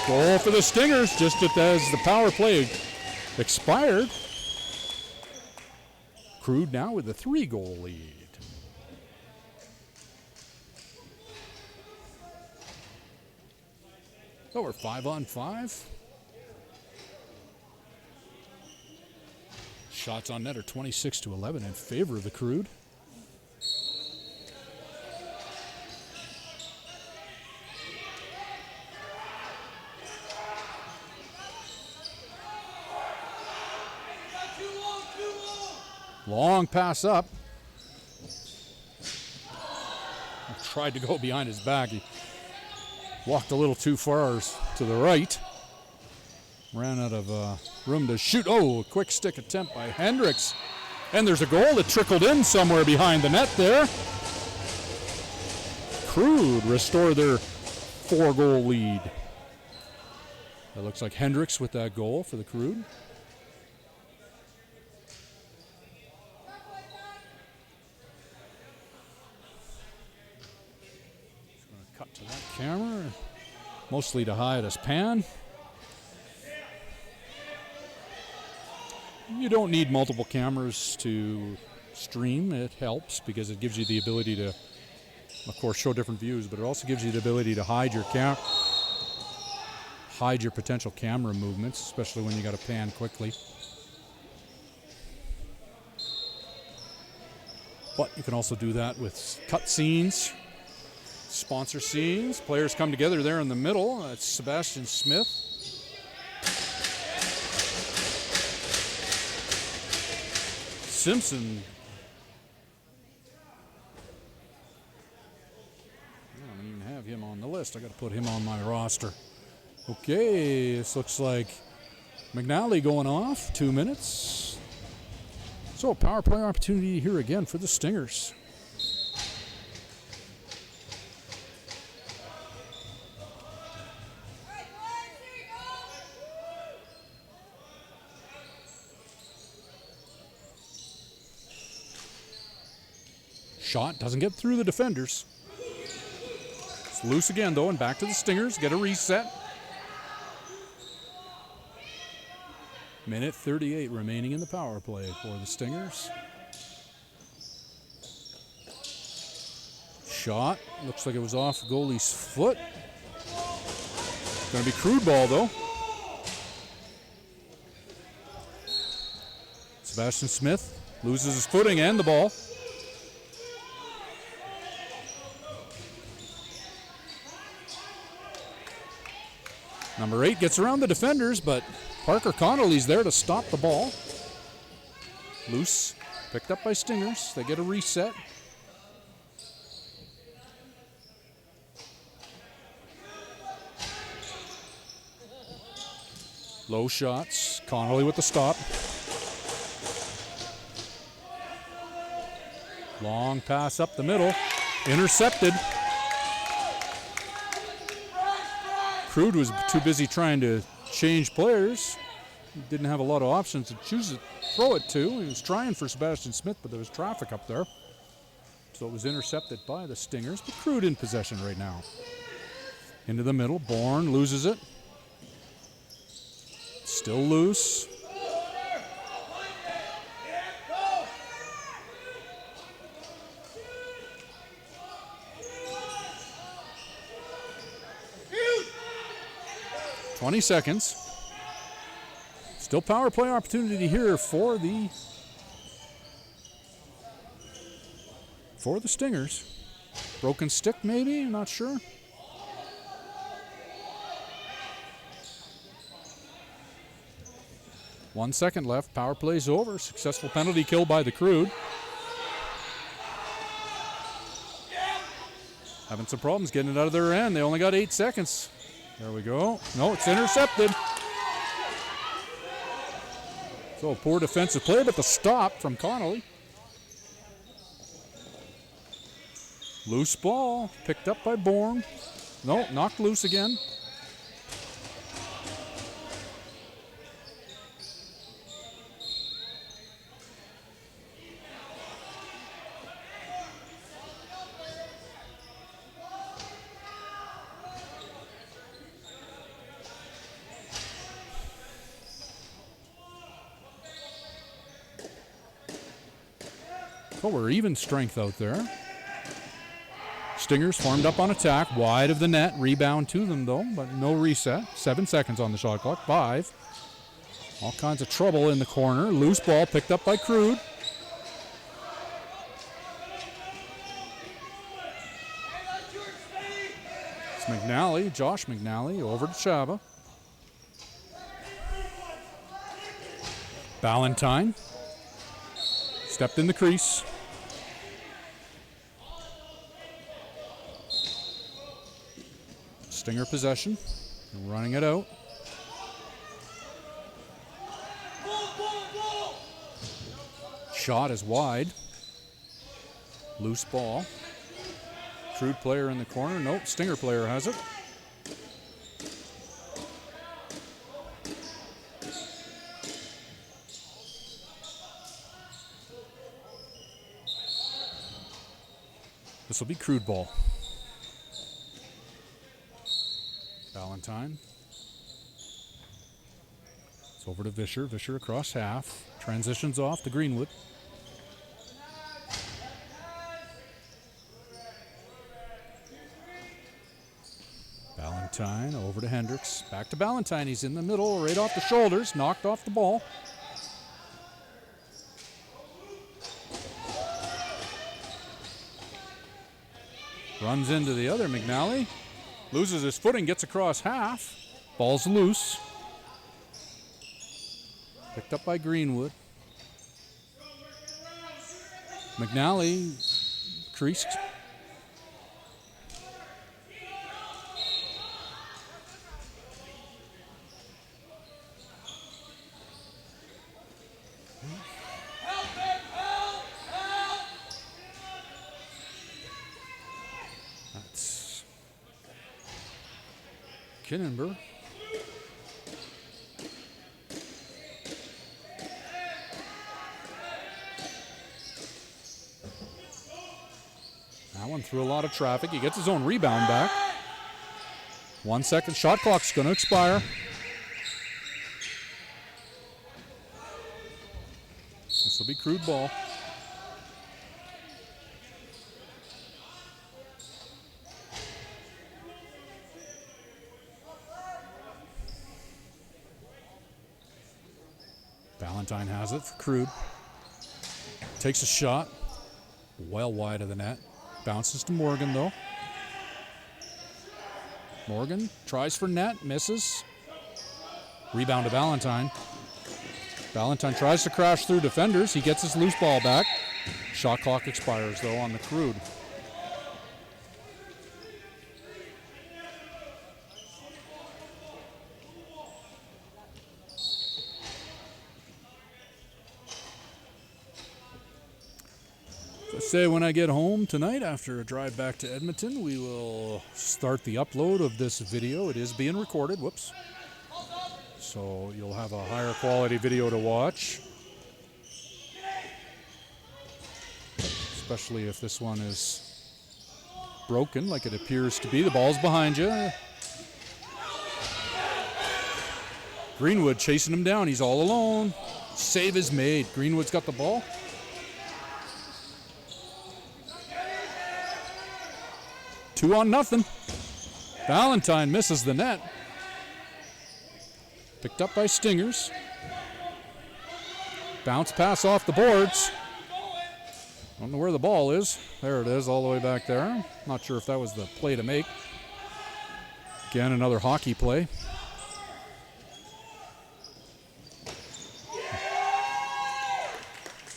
Goal for the Stingers just as the power play expired. Crude now with a 3-goal lead. So we're 5 on 5. Shots on net are 26-11 in favor of the Crude. Long pass up. Tried to go behind his back. He walked a little too far to the right. Ran out of room to shoot. Oh, a quick stick attempt by Hendricks. And there's a goal that trickled in somewhere behind the net there. Crude restore their 4-goal lead. That looks like Hendricks with that goal for the Crude. Cut to that camera, mostly to hide his pan. You don't need multiple cameras to stream. It helps because it gives you the ability to, of course, show different views, but it also gives you the ability to hide your potential camera movements, especially when you got to pan quickly. But you can also do that with cut scenes. Sponsor scenes. Players come together there in the middle. That's Sebastian Smith. Simpson. I don't even have him on the list. I got to put him on my roster. Okay, this looks like McNally going off. 2 minutes. So a power play opportunity here again for the Stingers. Shot doesn't get through the defenders. It's loose again, though, and back to the Stingers. Get a reset. Minute 38 remaining in the power play for the Stingers. Shot. Looks like it was off the goalie's foot. Going to be Crude ball, though. Sebastian Smith loses his footing and the ball. Number 8 gets around the defenders, but Parker Connolly's there to stop the ball. Loose, picked up by Stingers. They get a reset. Low shots. Connolly with the stop. Long pass up the middle. Intercepted. Crude was too busy trying to change players. He didn't have a lot of options to choose to throw it to. He was trying for Sebastian Smith, but there was traffic up there. So it was intercepted by the Stingers, but Crude in possession right now. Into the middle. Bourne loses it. Still loose. "20 seconds. Still power play opportunity here for the Stingers. Broken stick maybe, I'm not sure. One second left. Power play's over. Successful penalty kill by the Crude. Having some problems getting it out of their end. They only got 8 seconds. There we go. No, it's intercepted. So a poor defensive play, but the stop from Connolly. Loose ball. Picked up by Bourne. No, knocked loose again. Oh, we're even strength out there. Stingers formed up on attack, wide of the net. Rebound to them, though, but no reset. 7 seconds on the shot clock. 5. All kinds of trouble in the corner. Loose ball picked up by Crude. It's McNally, Josh McNally, over to Chava. Ballantyne stepped in the crease. Stinger possession, running it out. Shot is wide. Loose ball. Crude player in the corner. Nope, Stinger player has it. This will be Crude ball. Ballantyne. It's over to Vischer. Vischer across half. Transitions off to Greenwood. Ballantyne over to Hendricks. Back to Ballantyne. He's in the middle, right off the shoulders. Knocked off the ball. Runs into the other McNally. Loses his footing, gets across half. Ball's loose. Picked up by Greenwood. McNally creased. That's Kinnenberg. That one through a lot of traffic. He gets his own rebound back. 1 second. Shot clock's going to expire. will be Crude ball. Valentine has it for Crude. Takes a shot. Well wide of the net. Bounces to Morgan, though. Morgan tries for net. Misses. Rebound to Valentine. Valentine tries to crash through defenders. He gets his loose ball back. Shot clock expires, though, on the Crude. Say when I get home tonight after a drive back to Edmonton, we will start the upload of this video. It is being recorded. Whoops. So you'll have a higher quality video to watch. Especially if this one is broken like it appears to be. The ball's behind you. Greenwood chasing him down. He's all alone. Save is made. Greenwood's got the ball. Two on nothing. Valentine misses the net. Picked up by Stingers. Bounce pass off the boards. Don't know where the ball is. There it is, all the way back there. Not sure if that was the play to make. Again, another hockey play.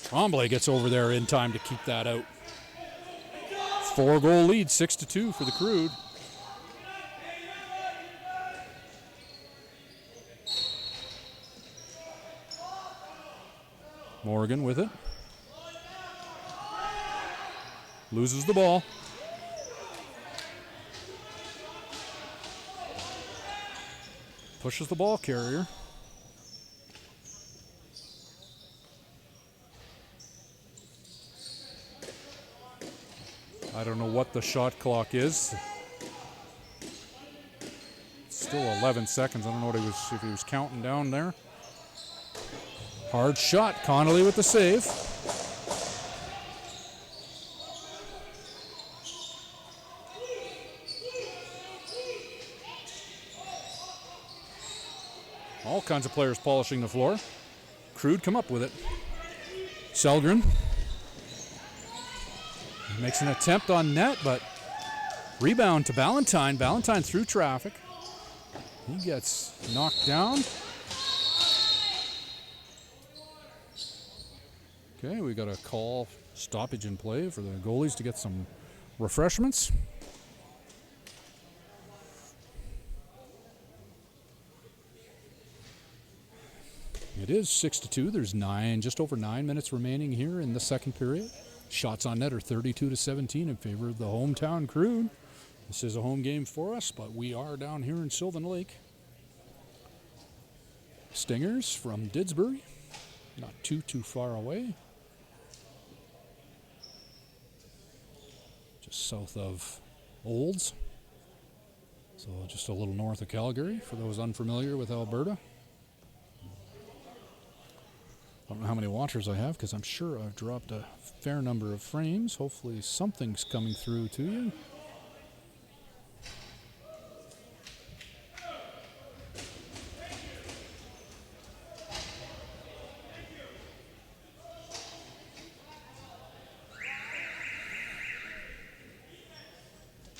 Tremblay gets over there in time to keep that out. 4-goal lead, 6-2 for the Crude. Morgan with it. Loses the ball. Pushes the ball carrier. I don't know what the shot clock is. It's still 11 seconds. I don't know what if he was counting down there. Hard shot. Connolly with the save. All kinds of players polishing the floor. Crude come up with it. Selgren makes an attempt on net, but rebound to Valentine. Valentine through traffic. He gets knocked down. Okay, we got a call stoppage in play for the goalies to get some refreshments. It is 6-2. There's just over 9 minutes remaining here in the second period. Shots on net are 32-17 in favor of the hometown Crude. This is a home game for us, but we are down here in Sylvan Lake. Stingers from Didsbury, not too far away. Just south of Olds. So just a little north of Calgary, for those unfamiliar with Alberta. I don't know how many watchers I have, because I'm sure I've dropped a fair number of frames. Hopefully something's coming through to you.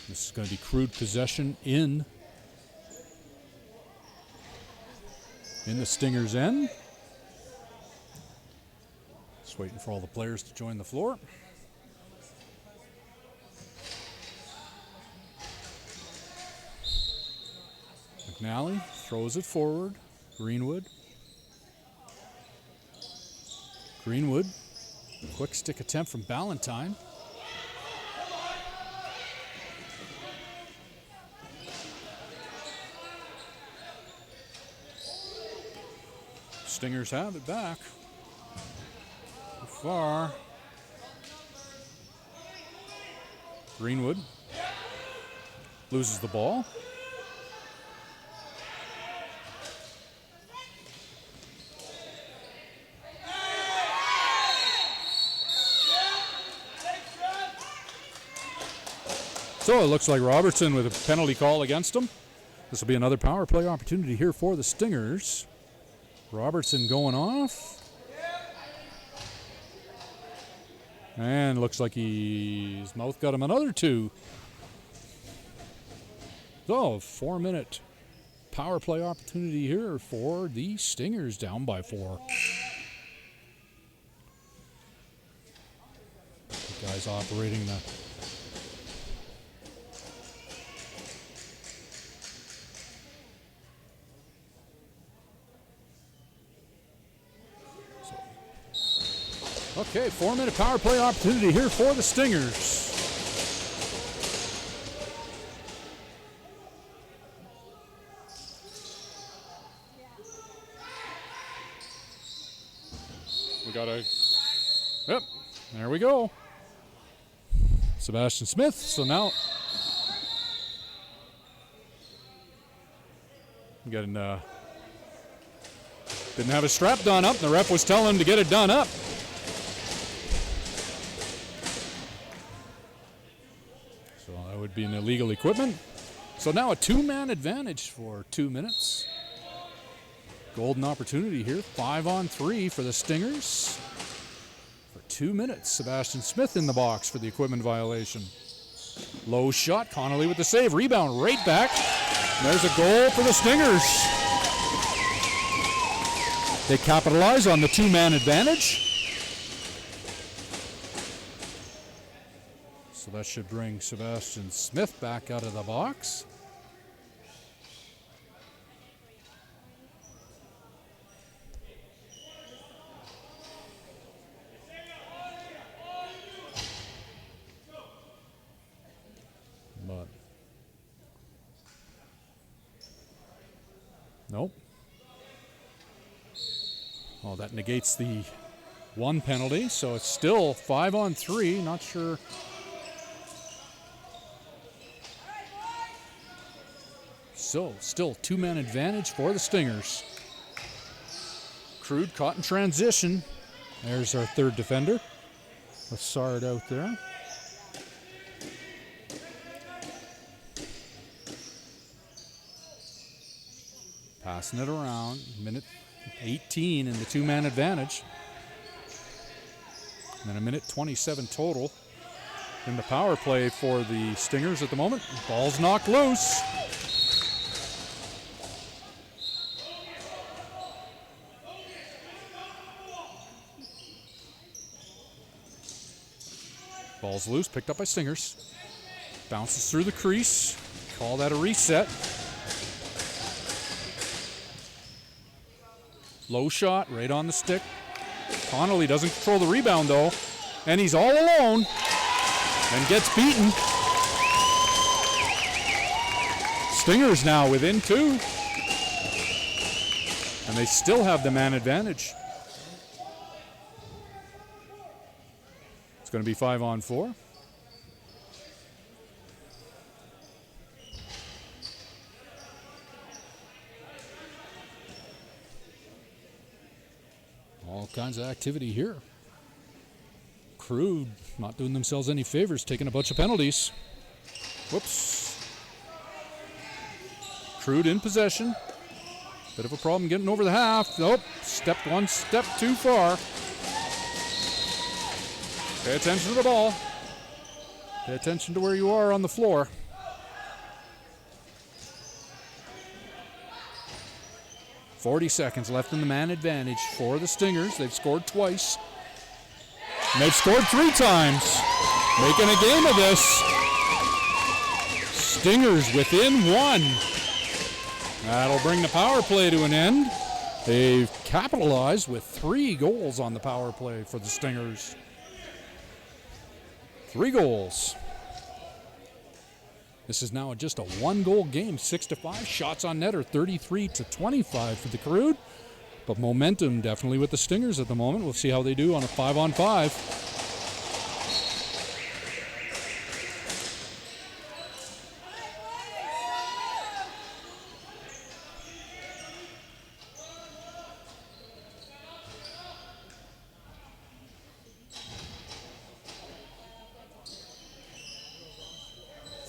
This is going to be Crude possession in the Stingers' end. Just waiting for all the players to join the floor. McNally throws it forward. Greenwood. Quick stick attempt from Valentine. Stingers have it back. Too far. Greenwood loses the ball. So it looks like Robertson with a penalty call against him. This will be another power play opportunity here for the Stingers. Robertson going off. And looks like his mouth got him another 2. So 4-minute power play opportunity here for the Stingers, down by 4. The guys operating the okay, 4-minute power play opportunity here for the Stingers. We got a, yep, there we go. Sebastian Smith, so now we got didn't have his strap done up. The ref was telling him to get it done up. So that would be an illegal equipment. So now a 2-man advantage for 2 minutes. Golden opportunity here, 5-on-3 for the Stingers. For 2 minutes, Sebastian Smith in the box for the equipment violation. Low shot, Connolly with the save, rebound right back. There's a goal for the Stingers. They capitalize on the 2-man advantage. So that should bring Sebastian Smith back out of the box. But nope. Oh, that negates the 1 penalty, so it's still 5-on-3. Not sure. So, still 2-man advantage for the Stingers. Crude caught in transition. There's our 3rd defender. Lassard out there. Passing it around. Minute 18 in the 2-man advantage. And then a minute 27 total in the power play for the Stingers at the moment. Ball's knocked loose. Ball's loose, picked up by Stingers. Bounces through the crease. Call that a reset. Low shot, right on the stick. Connolly doesn't control the rebound though, and he's all alone and gets beaten. Stingers now within 2. And they still have the man advantage. It's going to be 5-on-4. All kinds of activity here. Crude not doing themselves any favors, taking a bunch of penalties. Whoops. Crude in possession. Bit of a problem getting over the half. Nope, stepped 1 step too far. Pay attention to the ball. Pay attention to where you are on the floor. .40 seconds left in the man advantage for the Stingers. They've scored twice. And they've scored 3 times. Making a game of this. Stingers within 1. That'll bring the power play to an end. They've capitalized with 3 goals on the power play for the Stingers. 3 goals. This is now just a 1-goal game, 6-5. Shots on net are 33-25 for the Crude. But momentum definitely with the Stingers at the moment. We'll see how they do on a 5-on-5.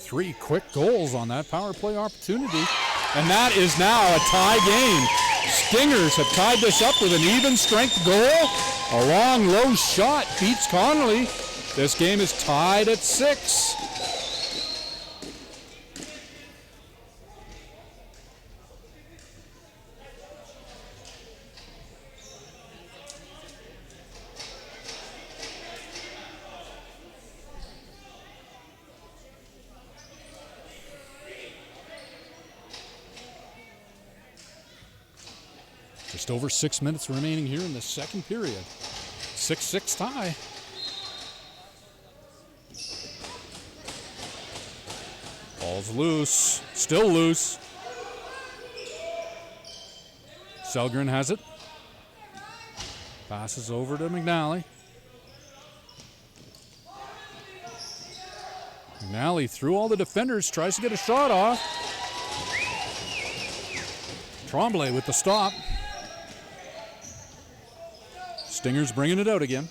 3 quick goals on that power play opportunity. And that is now a tie game. Stingers have tied this up with an even strength goal. A long, low shot beats Connolly. This game is tied at 6. Just over 6 minutes remaining here in the second period. 6-6 tie. Ball's loose, still loose. Selgren has it. Passes over to McNally. McNally through all the defenders, tries to get a shot off. Tremblay with the stop. Stingers bringing it out again.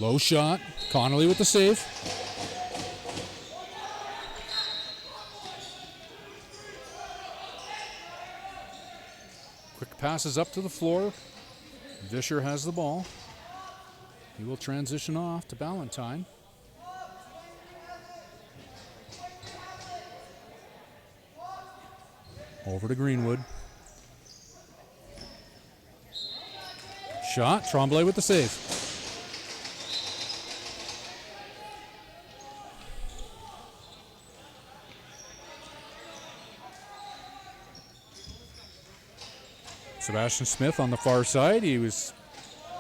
Low shot. Connolly with the save. Quick passes up to the floor. Vischer has the ball. He will transition off to Ballantyne. Over to Greenwood. Shot. Tremblay with the save. Sebastian Smith on the far side. He was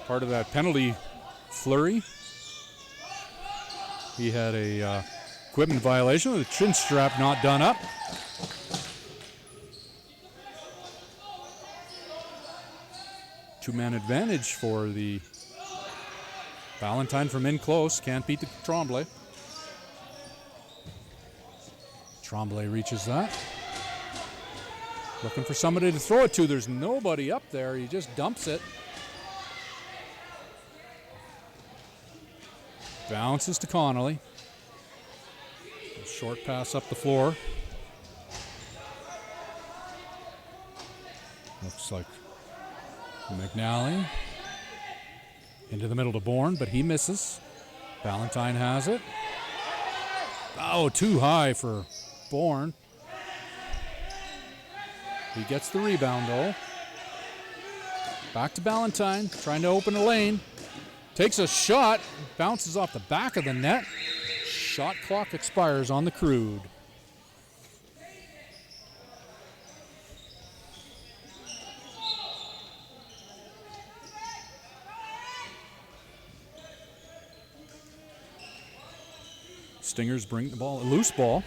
part of that penalty flurry. He had a equipment violation with a chin strap not done up. Two-man advantage for the Ballantyne from in close. Can't beat the Tremblay. Tremblay reaches that. Looking for somebody to throw it to. There's nobody up there. He just dumps it. Bounces to Connolly. A short pass up the floor. Looks like McNally. Into the middle to Bourne, but he misses. Ballantyne has it. Oh, too high for Bourne. He gets the rebound, though. Back to Ballantyne, trying to open a lane. Takes a shot, bounces off the back of the net. Shot clock expires on the Crude. Stingers bring the ball, a loose ball.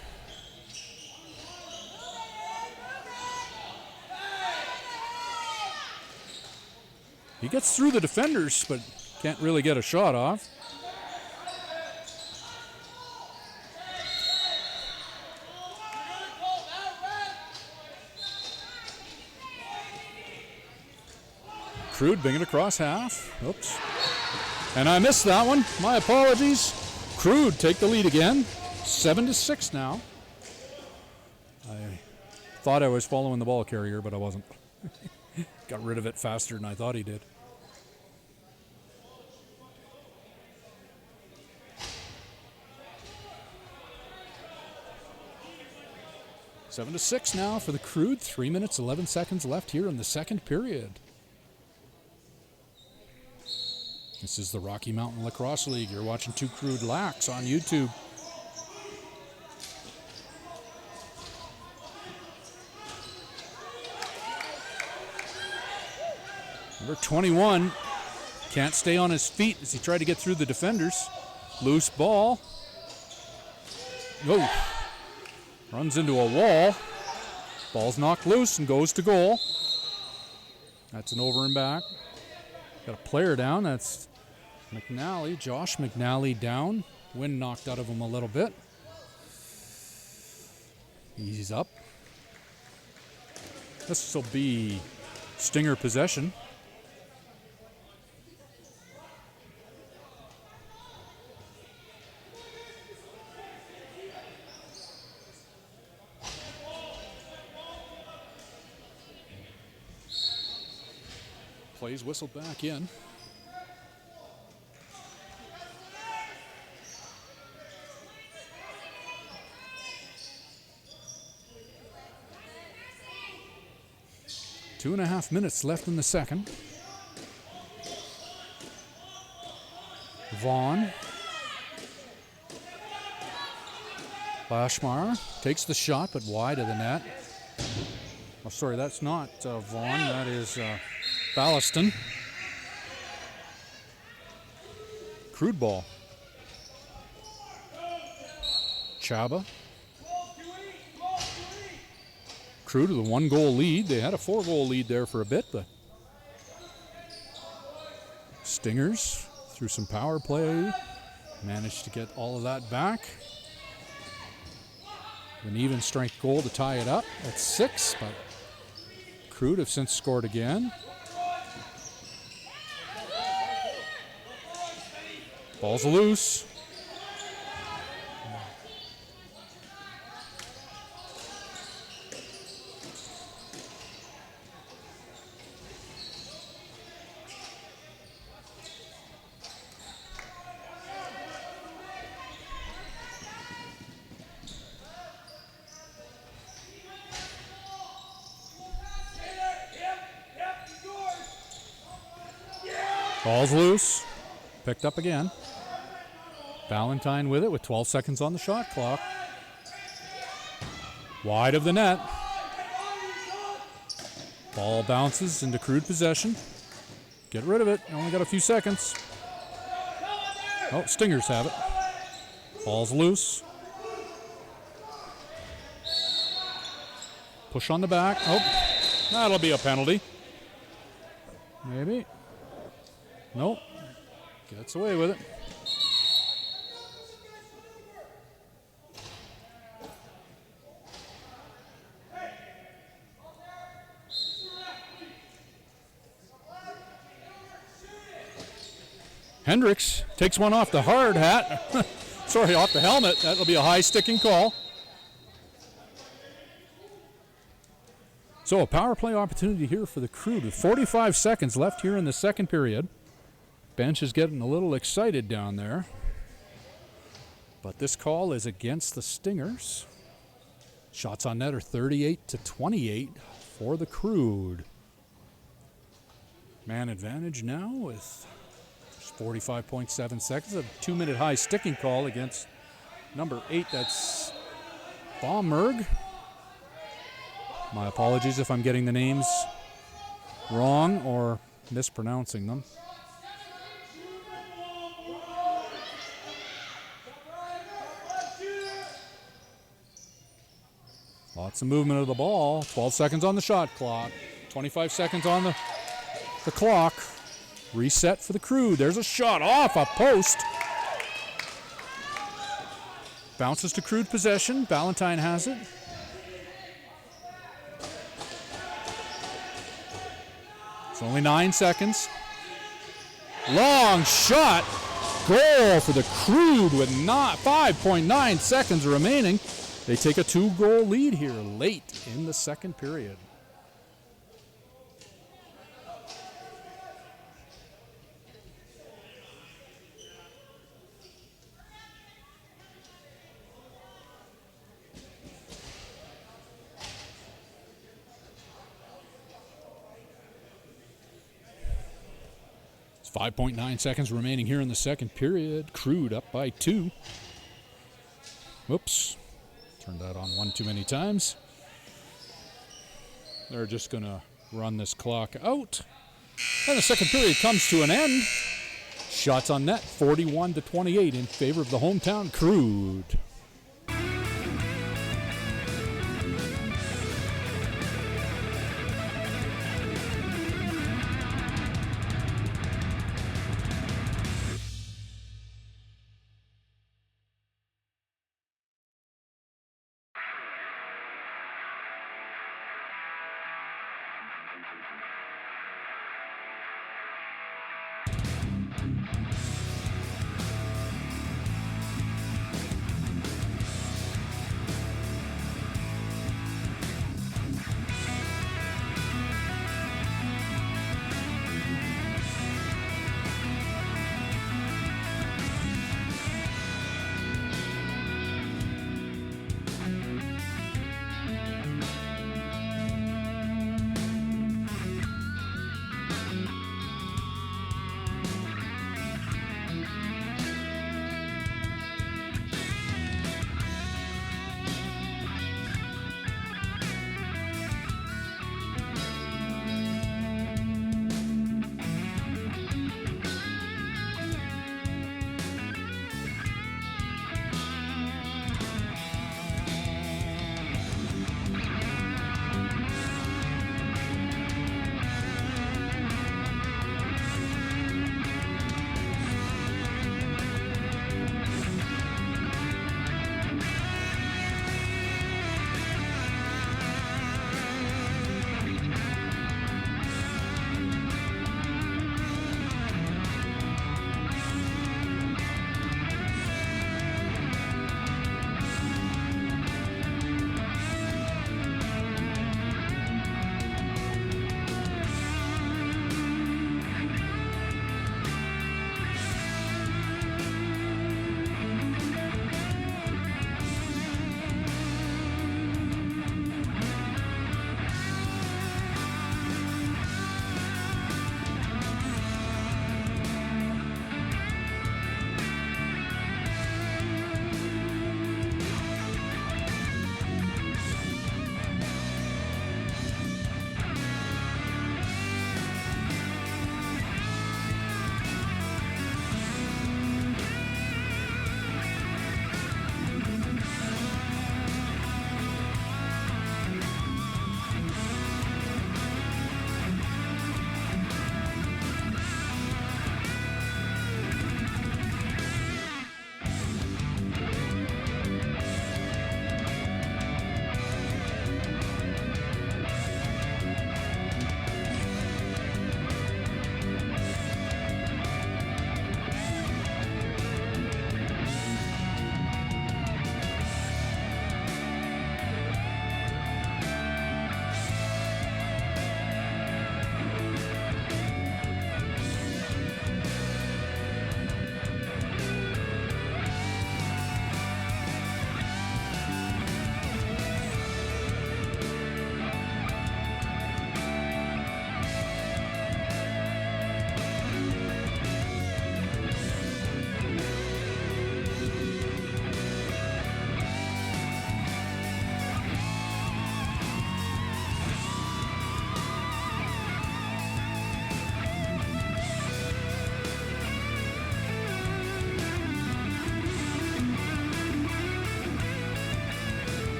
He gets through the defenders, but can't really get a shot off. Crude bringing it across half. Oops. And I missed that one. My apologies. Crude take the lead again. 7-6 now. I thought I was following the ball carrier, but I wasn't. Got rid of it faster than I thought he did. Seven to 6 now for the Crude. 3 minutes, 11 seconds left here in the second period. This is the Rocky Mountain Lacrosse League. You're watching Two Crude Lax on YouTube. Number 21 can't stay on his feet as he tried to get through the defenders. Loose ball. Oh. Runs into a wall. Ball's knocked loose and goes to goal. That's an over and back. Got a player down. That's McNally, Josh McNally down. Wind knocked out of him a little bit. He's up. This will be Stinger possession. Plays whistled back in. Two and a half minutes left in the second. Vaughn. Lashmar takes the shot, but wide of the net. Oh, sorry, that's not Vaughn. That is Ballaston. Crude ball. Chaba. Crude with a 1-goal lead. They had a 4-goal lead there for a bit, but Stingers through some power play managed to get all of that back. An even strength goal to tie it up at 6, but Crude have since scored again. Ball's loose. Ball's loose. Picked up again. Valentine with it with 12 seconds on the shot clock. Wide of the net. Ball bounces into Crude possession. Get rid of it. Only got a few seconds. Oh, Stingers have it. Ball's loose. Push on the back. Oh, that'll be a penalty. Maybe. Nope. Gets away with it. Hendricks takes one off the hard hat. Sorry, off the helmet. That'll be a high sticking call. So a power play opportunity here for the Crude with 45 seconds left here in the second period. Bench is getting a little excited down there. But this call is against the Stingers. Shots on net are 38-28 for the Crude. Man advantage now with 45.7 seconds. A 2-minute high sticking call against number 8. That's Baumberg. My apologies if I'm getting the names wrong or mispronouncing them. Lots of movement of the ball. 12 seconds on the shot clock. 25 seconds on the clock. Reset for the Crude. There's a shot off a post. Bounces to Crude possession. Valentine has it. It's only 9 seconds. Long shot. Goal for the Crude with 5.9 seconds remaining. They take a 2-goal lead here late in the second period. It's 5.9 seconds remaining here in the second period. Crude up by 2. Whoops. Turned that on one too many times. They're just going to run this clock out. And the second period comes to an end. Shots on net, 41-28 in favor of the hometown Crude.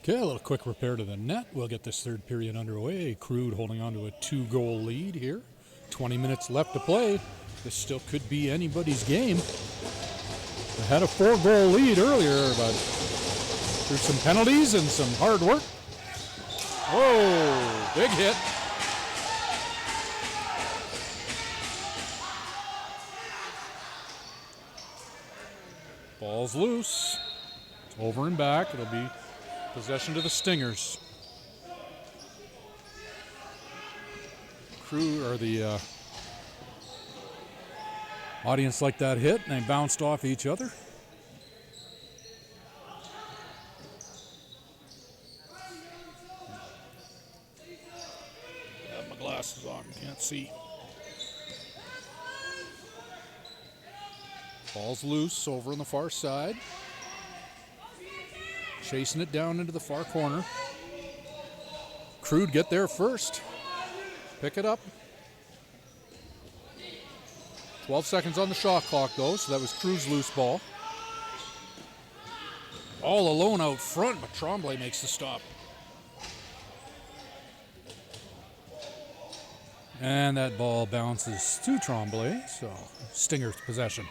Okay, a little quick repair to the net. We'll get this third period underway. Crude holding on to a 2-goal lead here. 20 minutes left to play. This still could be anybody's game. They had a 4-goal lead earlier, but through some penalties and some hard work. Whoa, big hit. Ball's loose. It's over and back. It'll be possession to the Stingers. Crew or the audience liked that hit, and they bounced off each other. I have my glasses on, can't see. Ball's loose over on the far side. Chasing it down into the far corner. Crude get there first. Pick it up. 12 seconds on the shot clock, though, so that was Crude's loose ball. All alone out front, but Tremblay makes the stop. And that ball bounces to Tremblay, so Stingers possession.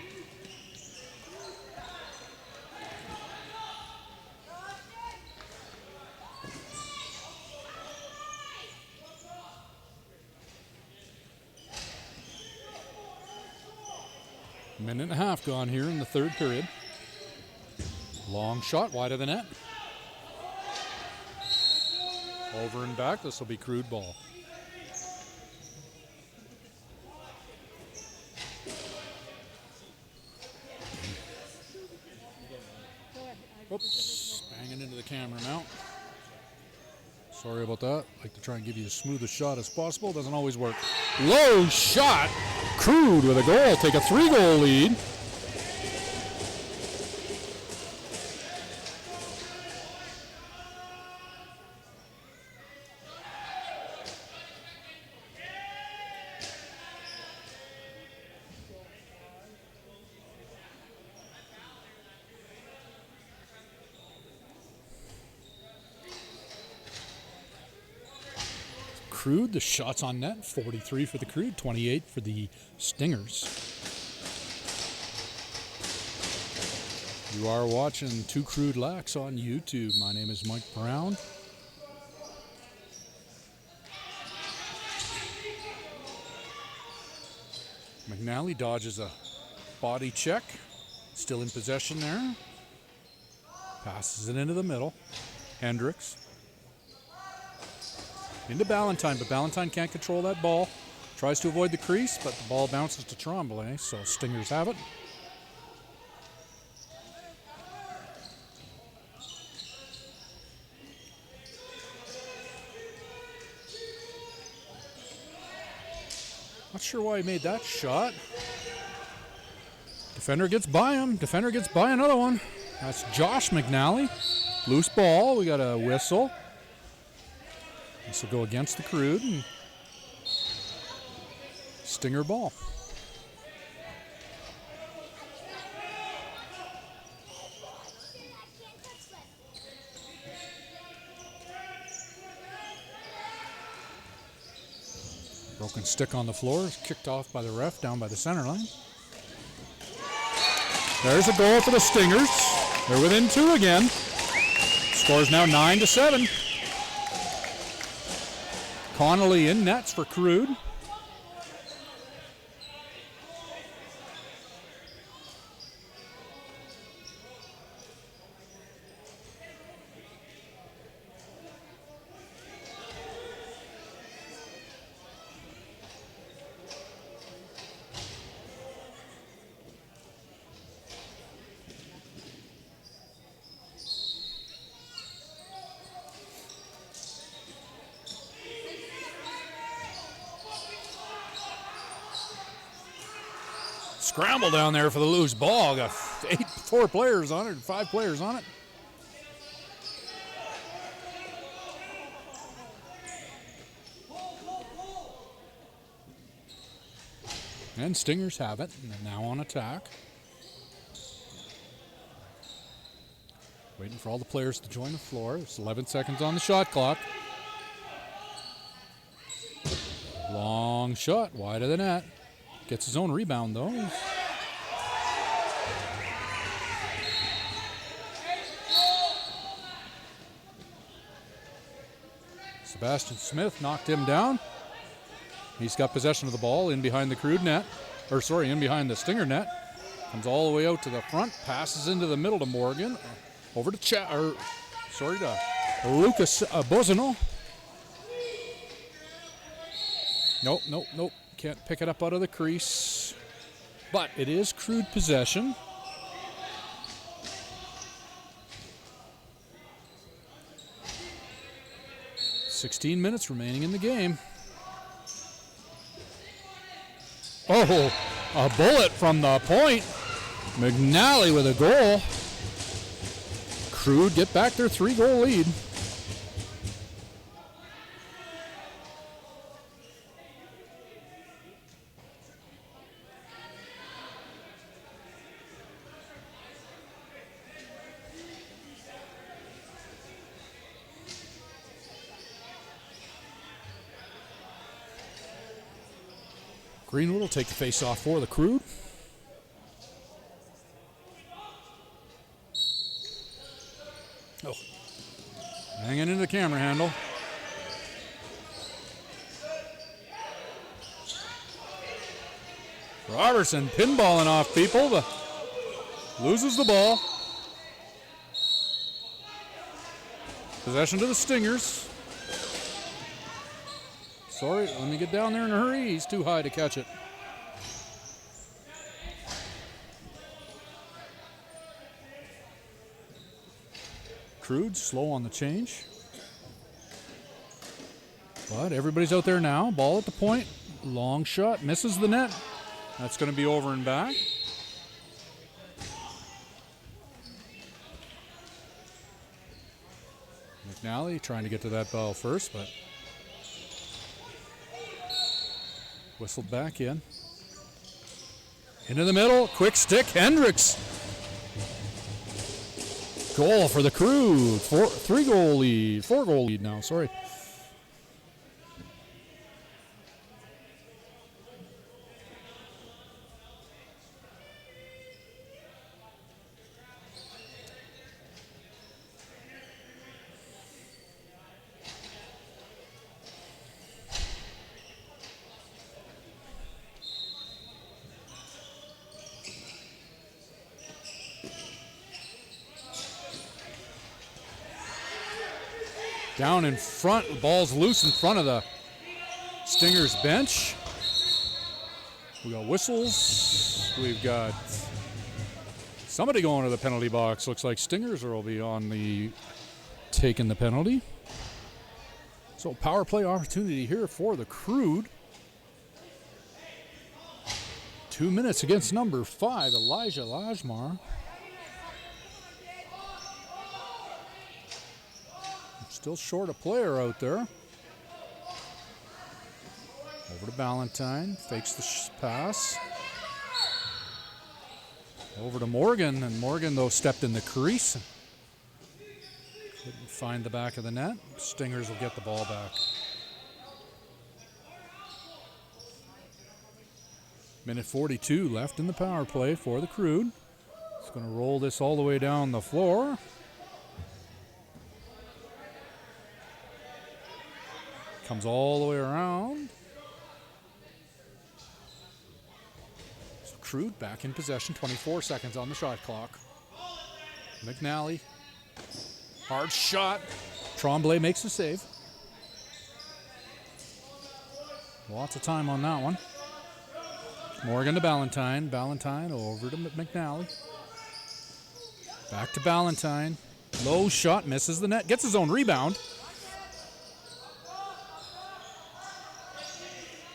Minute and a half gone here in the third period. Long shot wide of the net. Over and back. This will be Crude ball. Oops, banging into the camera now. Sorry about that. Like to try and give you as smooth a shot as possible. Doesn't always work. Low shot. Crude with a goal. Take a 3-goal lead. Crude, the shots on net, 43 for the Crude, 28 for the Stingers. You are watching Two Crude Lax on YouTube. My name is Mike Brown. McNally dodges a body check. Still in possession there. Passes it into the middle. Hendricks. Into Ballantyne, but Ballantyne can't control that ball. Tries to avoid the crease, but the ball bounces to Tremblay, so Stingers have it. Not sure why he made that shot. Defender gets by him. Defender gets by another one. That's Josh McNally. Loose ball. We got a whistle. This will go against the Crude and Stinger ball. Broken stick on the floor, is kicked off by the ref down by the center line. There's a goal for the Stingers. They're within 2 again. Score's now 9-7. Connolly in nets for Crude. Scramble down there for the loose ball. Got 4 players on it, 5 players on it. And Stingers have it, and they're now on attack. Waiting for all the players to join the floor. There's 11 seconds on the shot clock. Long shot, wide of the net. Gets his own rebound, though. Sebastian Smith knocked him down. He's got possession of the ball in behind the Crude net. In behind the Stinger net. Comes all the way out to the front. Passes into the middle to Morgan. Over to Lucas Bozino. Nope. Can't pick it up out of the crease. But it is Crude possession. .16 minutes remaining in the game. Oh, a bullet from the point. McNally with a goal. Crude get back their 3-goal lead. Greenwood will take the face-off for the Crude. Oh, hanging into the camera handle. Robertson pinballing off people, but loses the ball. Possession to the Stingers. Sorry, let me get down there in a hurry. He's too high to catch it. Crude slow on the change. But everybody's out there now. Ball at the point. Long shot. Misses the net. That's going to be over and back. McNally trying to get to that ball first, but whistled back in. Into the middle. Quick stick. Hendricks. Goal for the Crude. 4-goal lead now, sorry. Down in front, the ball's loose in front of the Stingers bench. We got whistles. We've got somebody going to the penalty box. Looks like Stingers will be on the taking the penalty. So power play opportunity here for the Crude. 2 minutes against number 5, Elijah Lajmar. Still short a player out there. Over to Ballantyne. Fakes the pass. Over to Morgan. And Morgan, though, stepped in the crease. Couldn't find the back of the net. Stingers will get the ball back. Minute 42 left in the power play for the Crude. It's going to roll this all the way down the floor. Comes all the way around. So Crude back in possession. 24 seconds on the shot clock. McNally. Hard shot. Tremblay makes the save. Lots of time on that one. Morgan to Ballantyne. Ballantyne over to McNally. Back to Ballantyne. Low shot. Misses the net. Gets his own rebound.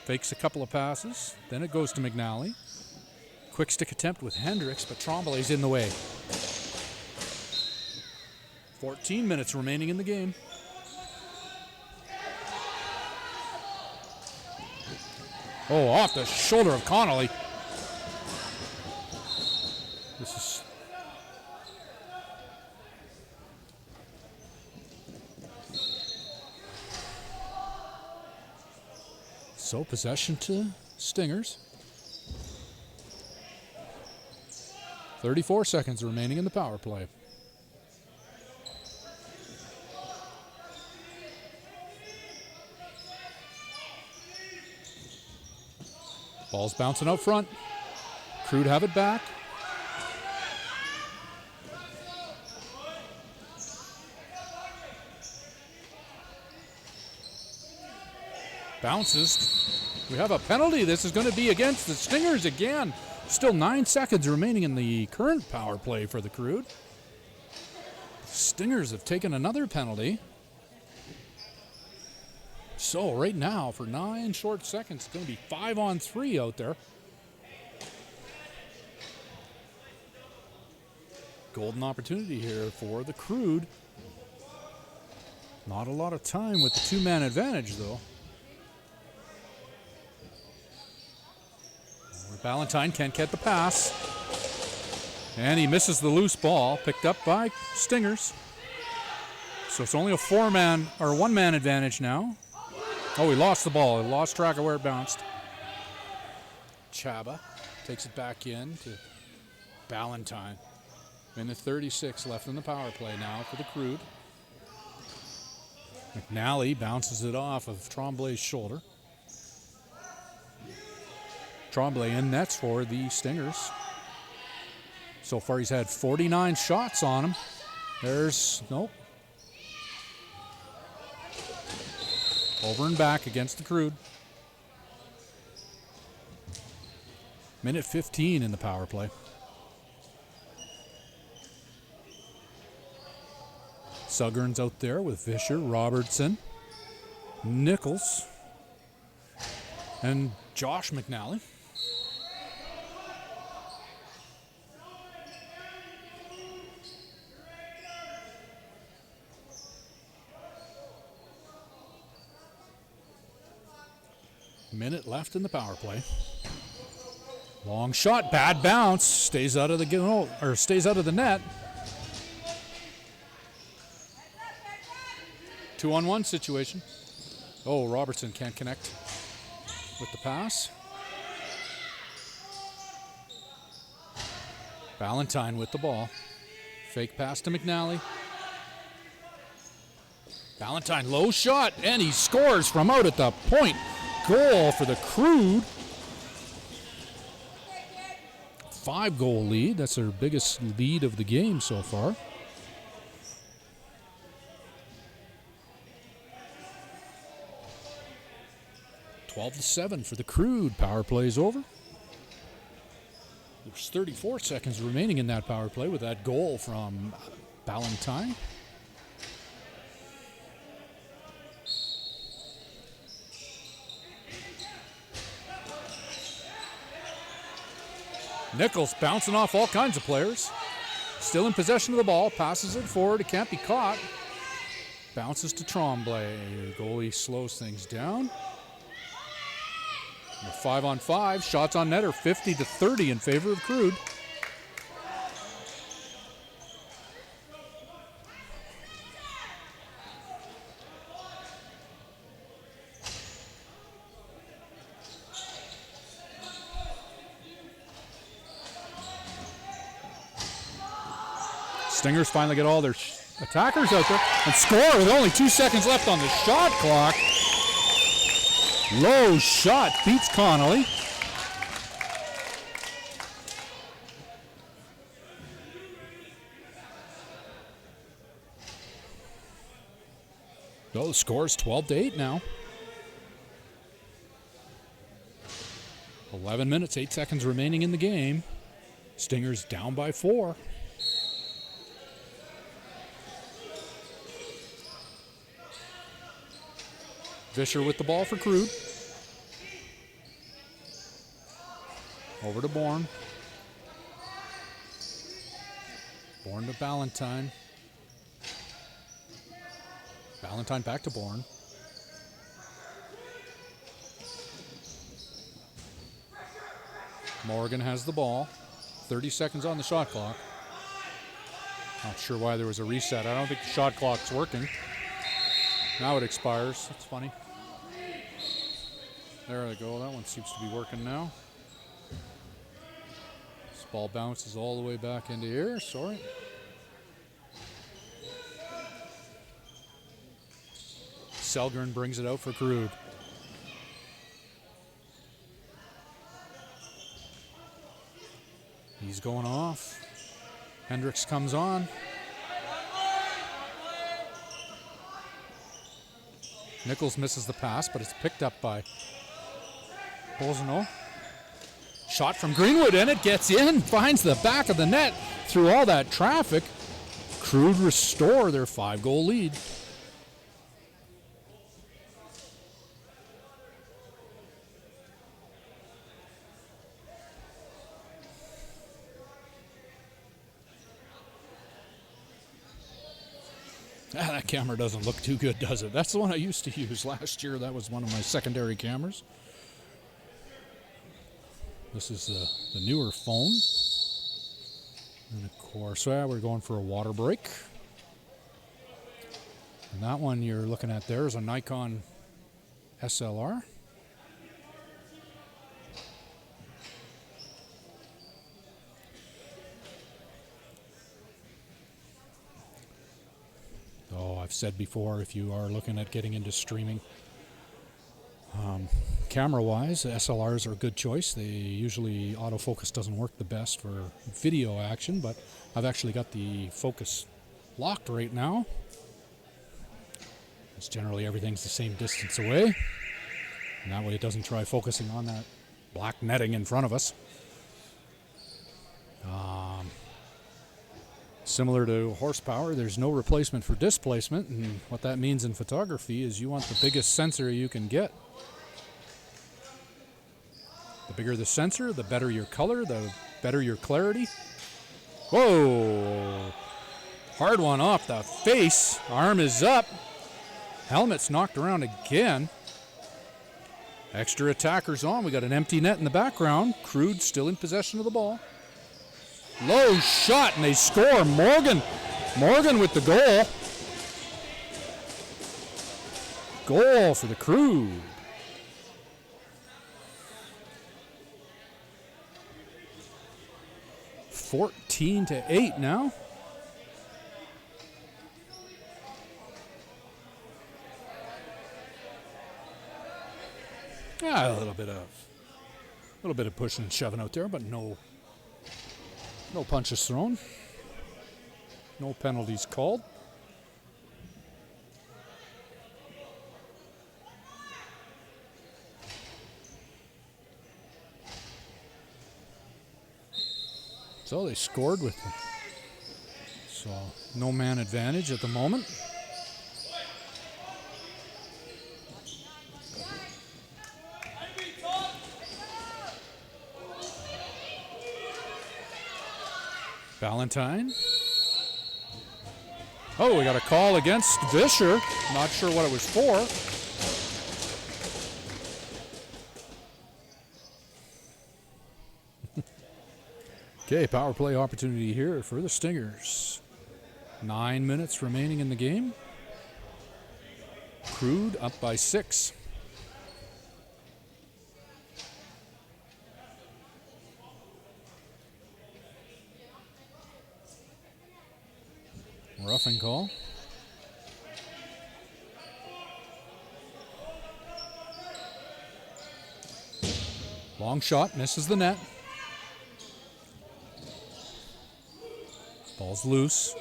Fakes a couple of passes. Then it goes to McNally. Quick stick attempt with Hendricks, but Tremblay's in the way. 14 minutes remaining in the game. Oh, off the shoulder of Connolly. This is So possession to Stingers. 34 seconds remaining in the power play. Ball's bouncing out front. Crude have it back. Bounces. We have a penalty. This is going to be against the Stingers again. Still 9 seconds remaining in the current power play for the Crude. Stingers have taken another penalty. So right now, for 9 short seconds, it's going to be 5-on-3 out there. Golden opportunity here for the Crude. Not a lot of time with the two-man advantage, though. Ballantyne can't get the pass. And he misses the loose ball, picked up by Stingers. So it's only a four-man or one-man advantage now. Oh, he lost the ball. He lost track of where it bounced. Chaba takes it back in to Ballantyne. Minute 36 left in the power play now for the Crude. McNally bounces it off of Tremblay's shoulder. Tremblay in nets for the Stingers. So far he's had 49 shots on him. There's, nope. Over and back against the Crude. Minute 15 in the power play. Sugger's out there with Fisher, Robertson, Nichols, and Josh McNally. Minute left in the power play. Long shot, bad bounce, stays out of the net. 2-on-1 situation. Oh, Robertson can't connect with the pass. Ballantyne with the ball. Fake pass to McNally. Ballantyne, low shot, and he scores from out at the point. Goal for the Crude. 5-goal lead. That's their biggest lead of the game so far. (12-7) for the Crude. Power play is over. There's 34 seconds remaining in that power play with that goal from Ballantyne. Nichols bouncing off all kinds of players. Still in possession of the ball. Passes it forward. It can't be caught. Bounces to Tremblay. Goalie slows things down. 5-on-5. Shots on net are 50-30 in favor of Crude. Stingers finally get all their attackers out there and score with only 2 seconds left on the shot clock. Low shot beats Connolly. So the score is 12-8 now. 11 minutes, 8 seconds remaining in the game. Stingers down by 4. Fisher with the ball for Crude. Over to Bourne. Bourne to Ballantyne. Ballantyne back to Bourne. Morgan has the ball. 30 seconds on the shot clock. Not sure why there was a reset. I don't think the shot clock's working. Now it expires. That's funny. There they go. That one seems to be working now. This ball bounces all the way back into here. Sorry. Selgren brings it out for Crude. He's going off. Hendricks comes on. Nichols misses the pass, but it's picked up by Bozano. Shot from Greenwood, and it gets in. Finds the back of the net through all that traffic. Crude restore their 5-goal lead. That camera doesn't look too good, does it? That's the one I used to use last year. That was one of my secondary cameras. This is the newer phone. And of course, we're going for a water break. And that one you're looking at there is a Nikon SLR. Oh, I've said before, if you are looking at getting into streaming, camera-wise, SLRs are a good choice. They usually, autofocus doesn't work the best for video action, but I've actually got the focus locked right now. It's generally everything's the same distance away, and that way it doesn't try focusing on that black netting in front of us. Similar to horsepower, there's no replacement for displacement, and what that means in photography is you want the biggest sensor you can get. The bigger the sensor, the better your color, the better your clarity. Whoa! Hard one off the face. Arm is up. Helmet's knocked around again. Extra attackers on. We got an empty net in the background. Crude still in possession of the ball. Low shot, and they score. Morgan with the goal. Goal for the Crude. (14-8) now. A little bit of pushing and shoving out there, but no punches thrown. No penalties called. So they scored with them. So no man advantage at the moment. Valentine. Oh, we got a call against Vischer. Not sure what it was for. Okay, power play opportunity here for the Stingers. 9 minutes remaining in the game. Crude up by 6. Roughing call. Long shot, misses the net. Ball's loose.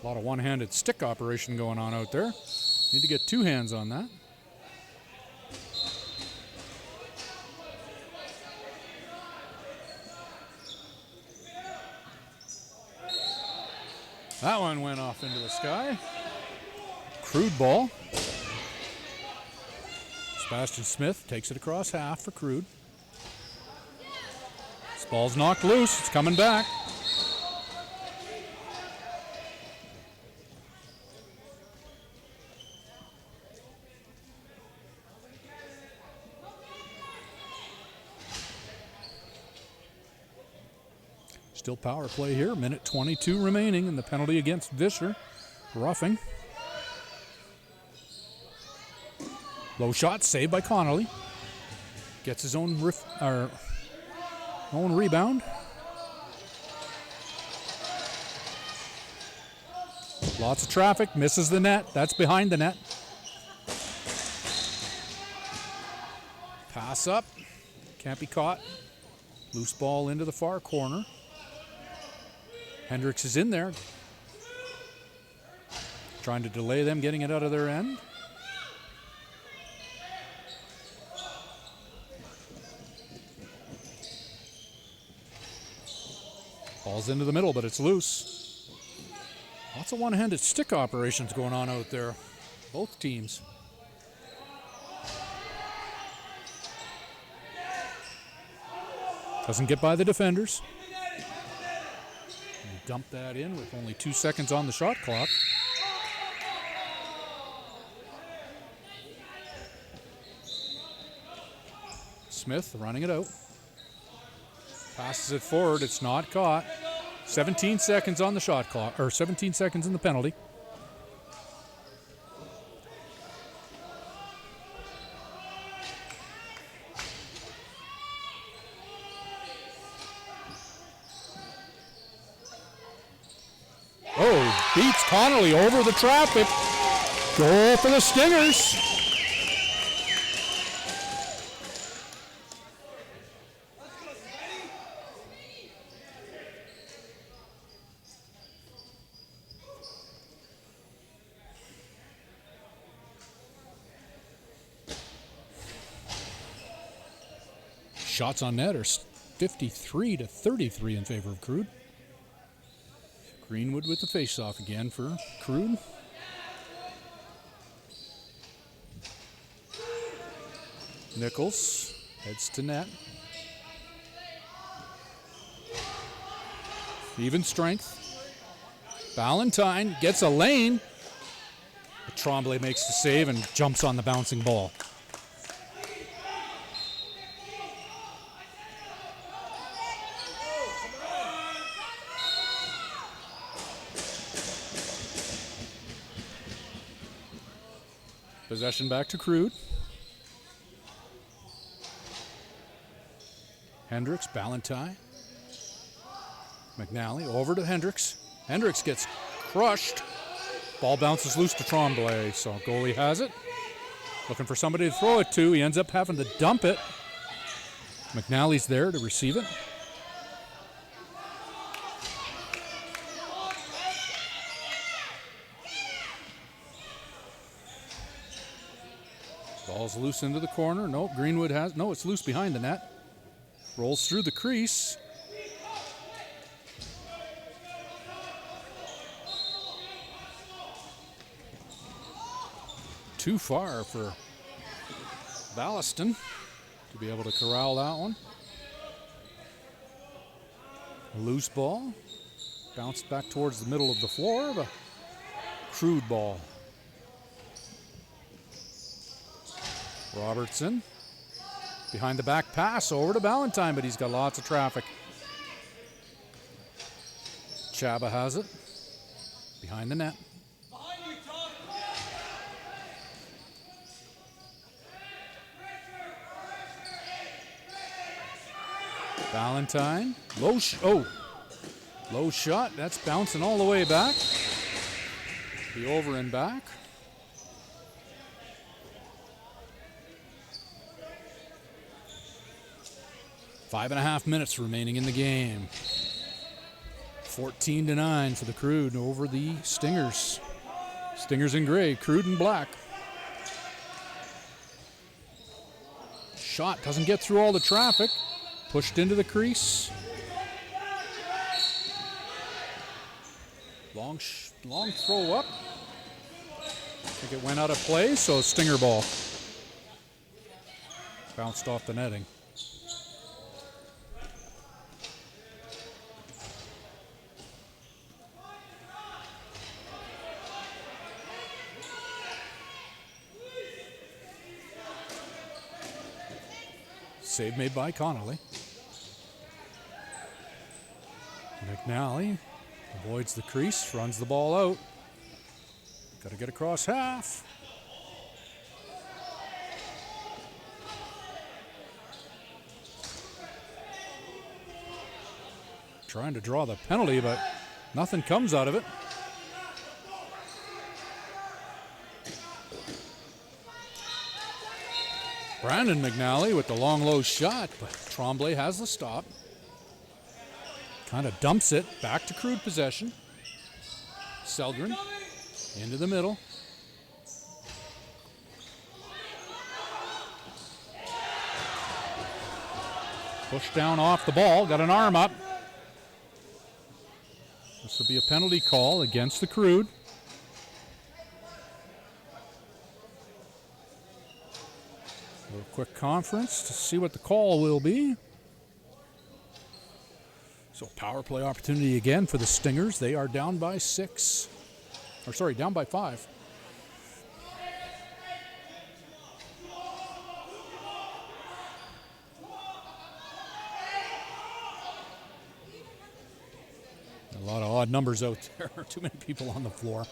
A lot of one-handed stick operation going on out there. Need to get two hands on that. That one went off into the sky. Crude ball. Sebastian Smith takes it across half for Crude. This ball's knocked loose. It's coming back. Still power play here. Minute 22 remaining, and the penalty against Vischer. Roughing. Low shot, saved by Connolly. Gets his own own rebound. Lots of traffic, misses the net. That's behind the net. Pass up, can't be caught. Loose ball into the far corner. Hendricks is in there, trying to delay them getting it out of their end. Ball's into the middle, but it's loose. Lots of one-handed stick operations going on out there, both teams. Doesn't get by the defenders. And dump that in with only 2 seconds on the shot clock. Smith running it out. Passes it forward, it's not caught. 17 seconds on the shot clock, or 17 seconds in the penalty. Oh, beats Connolly over the traffic. Goal for the Stingers. Shots on net are 53-33 in favor of Crude. Greenwood with the face-off again for Crude. Nichols heads to net. Even strength. Ballantyne gets a lane. But Tremblay makes the save and jumps on the bouncing ball. Possession back to Crude. Hendricks, Ballantyne. McNally over to Hendricks. Hendricks gets crushed. Ball bounces loose to Tremblay, so goalie has it. Looking for somebody to throw it to. He ends up having to dump it. McNally's there to receive it. Ball's loose into the corner. Nope, Greenwood has. No, it's loose behind the net. Rolls through the crease. Too far for Ballaston to be able to corral that one. A loose ball. Bounced back towards the middle of the floor. The Crude ball. Robertson behind the back pass over to Ballantyne, but he's got lots of traffic. Chaba has it behind the net. Ballantyne, low shot. That's bouncing all the way back. The over and back. Five and a half minutes remaining in the game. 14-9 for the Crude over the Stingers. Stingers in gray, Crude in black. Shot doesn't get through all the traffic. Pushed into the crease. Long throw up. I think it went out of play, so Stinger ball. Bounced off the netting. Save made by Connolly. McNally avoids the crease, runs the ball out. Got to get across half. trying to draw the penalty, but nothing comes out of it. Brandon McNally with the long low shot, but Tremblay has the stop. Kind of dumps it back to Crude possession. Selgren into the middle. Push down off the ball, got an arm up. This will be a penalty call against the Crude. A little quick conference to see what the call will be. So power play opportunity again for the Stingers. They are down by 6. Or sorry, down by 5. A lot of odd numbers out there. Too many people on the floor.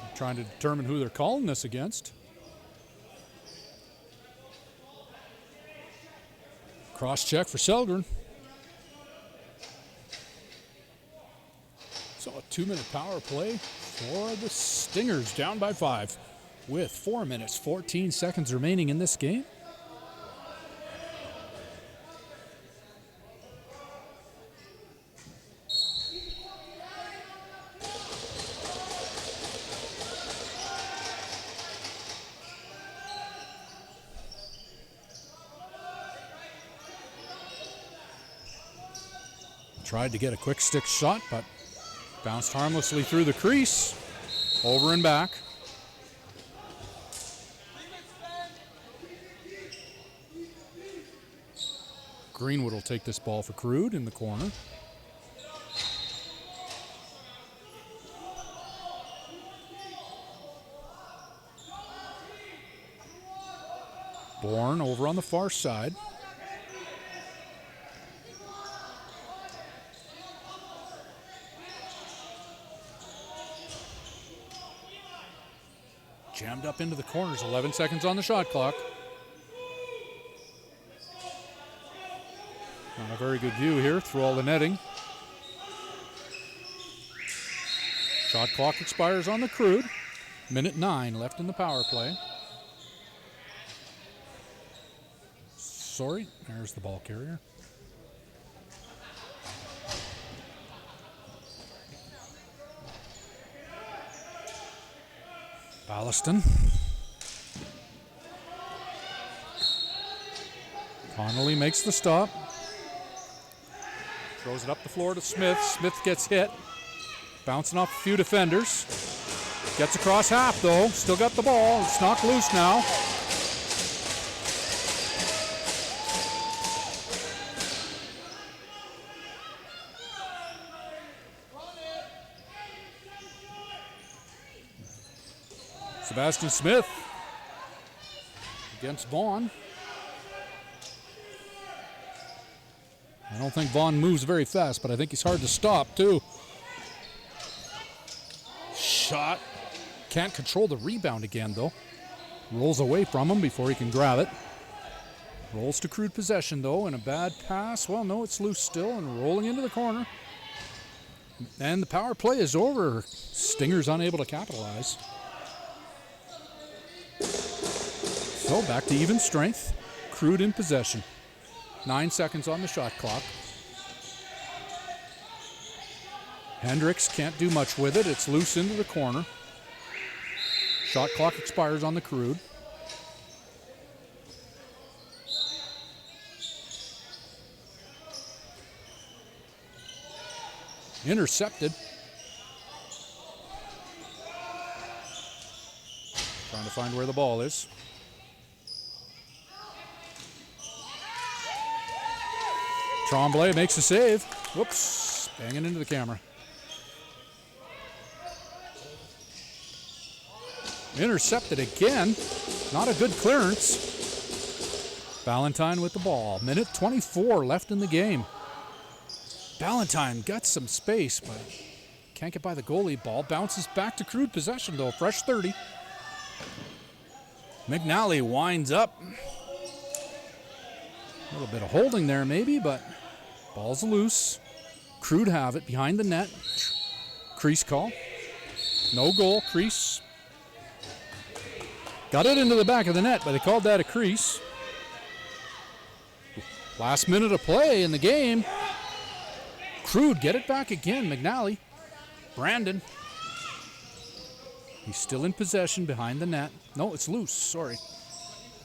I'm trying to determine who they're calling this against. Cross check for Selgren. So a 2-minute power play for the Stingers, down by 5 with 4 minutes, 14 seconds remaining in this game. Tried to get a quick stick shot, but bounced harmlessly through the crease, over and back. Greenwood will take this ball for Crude in the corner. Bourne over on the far side. Jammed up into the corners, 11 seconds on the shot clock. Not a very good view here through all the netting. Shot clock expires on the Crude. Minute 9 left in the power play. Sorry, there's the ball carrier. Ballaston. Connolly makes the stop. Throws it up the floor to Smith. Smith gets hit. Bouncing off a few defenders. Gets across half though. Still got the ball. It's knocked loose now. Sebastian Smith against Vaughn. I don't think Vaughn moves very fast, but I think he's hard to stop too. Shot. Can't control the rebound again though. Rolls away from him before he can grab it. Rolls to Crude possession though, and a bad pass. Well, no, it's loose still and rolling into the corner. And the power play is over. Stingers unable to capitalize. So back to even strength. Crude in possession. 9 seconds on the shot clock. Hendricks can't do much with it. It's loose into the corner. Shot clock expires on the Crude. Intercepted. Trying to find where the ball is. Tremblay makes a save. Whoops, banging into the camera. Intercepted again. Not a good clearance. Ballantyne with the ball. Minute 24 left in the game. Ballantyne got some space, but can't get by the goalie. Ball bounces back to Crude possession though. Fresh 30. McNally winds up. A little bit of holding there maybe, but Ball's loose. Crude have it behind the net. Crease call. No goal, crease. Got it into the back of the net, but they called that a crease. Last minute of play in the game. Crude get it back again. McNally. Brandon. He's still in possession behind the net. No, it's loose. Sorry.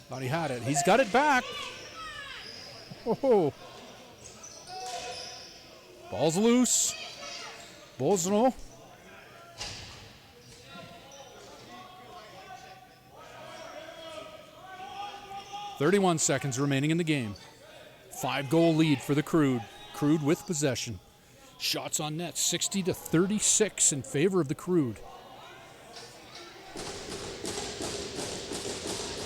Thought he had it. He's got it back. Oh. Ball's loose. Bozno. .31 seconds remaining in the game. 5-goal lead for the Crude. Crude with possession. Shots on net, 60-36 in favor of the Crude.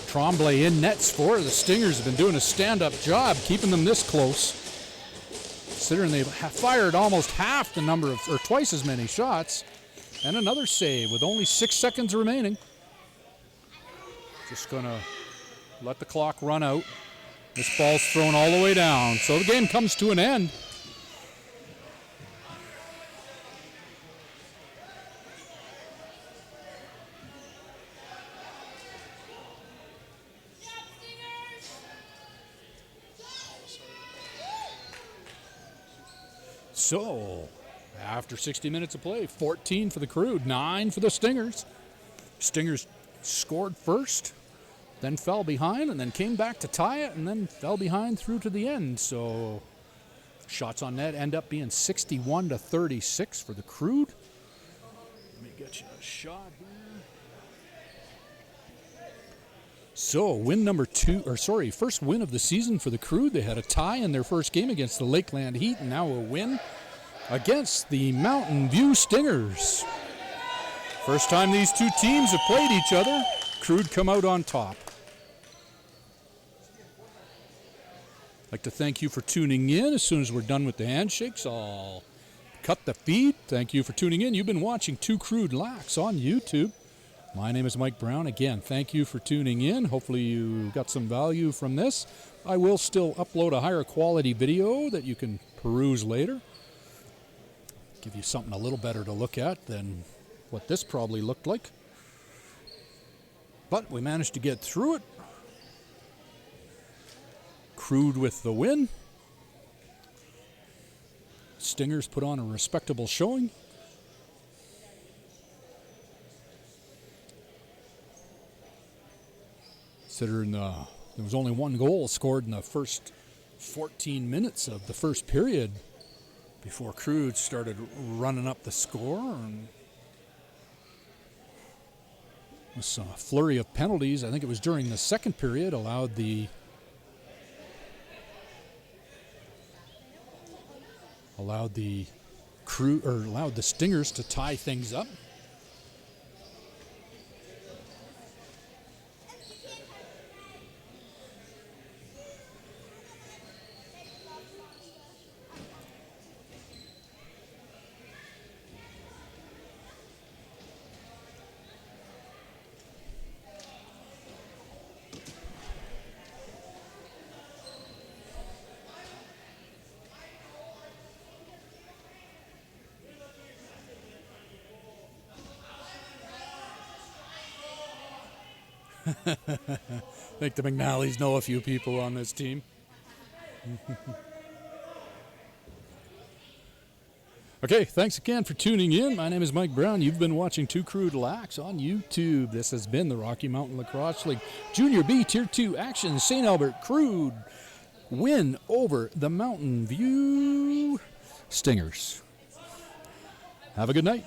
Tremblay in nets for the Stingers have been doing a stand-up job keeping them this close. Considering they've fired almost half the number of, or twice as many shots. And another save with only 6 seconds remaining. Just gonna let the clock run out. This ball's thrown all the way down. So the game comes to an end. So, after 60 minutes of play, 14 for the Crude, 9 for the Stingers. Stingers scored first, then fell behind, and then came back to tie it, and then fell behind through to the end. So, shots on net end up being 61-36 for the Crude. Let me get you a shot here. So, first win of the season for the Crude. They had a tie in their first game against the Lakeland Heat, and now a win against the Mountain View Stingers. First time these two teams have played each other, Crude come out on top. I'd like to thank you for tuning in. As soon as we're done with the handshakes, I'll cut the feed. Thank you for tuning in. You've been watching Two Crude Lax on YouTube. My name is Mike Brown. Again, thank you for tuning in. Hopefully you got some value from this. I will still upload a higher quality video that you can peruse later. Give you something a little better to look at than what this probably looked like. But we managed to get through it. Crude with the win. Stingers put on a respectable showing. Considering there was only one goal scored in the first 14 minutes of the first period before Crude started running up the score. And this flurry of penalties, I think it was during the second period, allowed the Stingers to tie things up. I think the McNallys know a few people on this team. Okay, thanks again for tuning in. My name is Mike Brown. You've been watching Two Crude Lax on YouTube. This has been the Rocky Mountain Lacrosse League Junior B Tier 2 action. St. Albert Crude win over the Mountain View Stingers. Have a good night.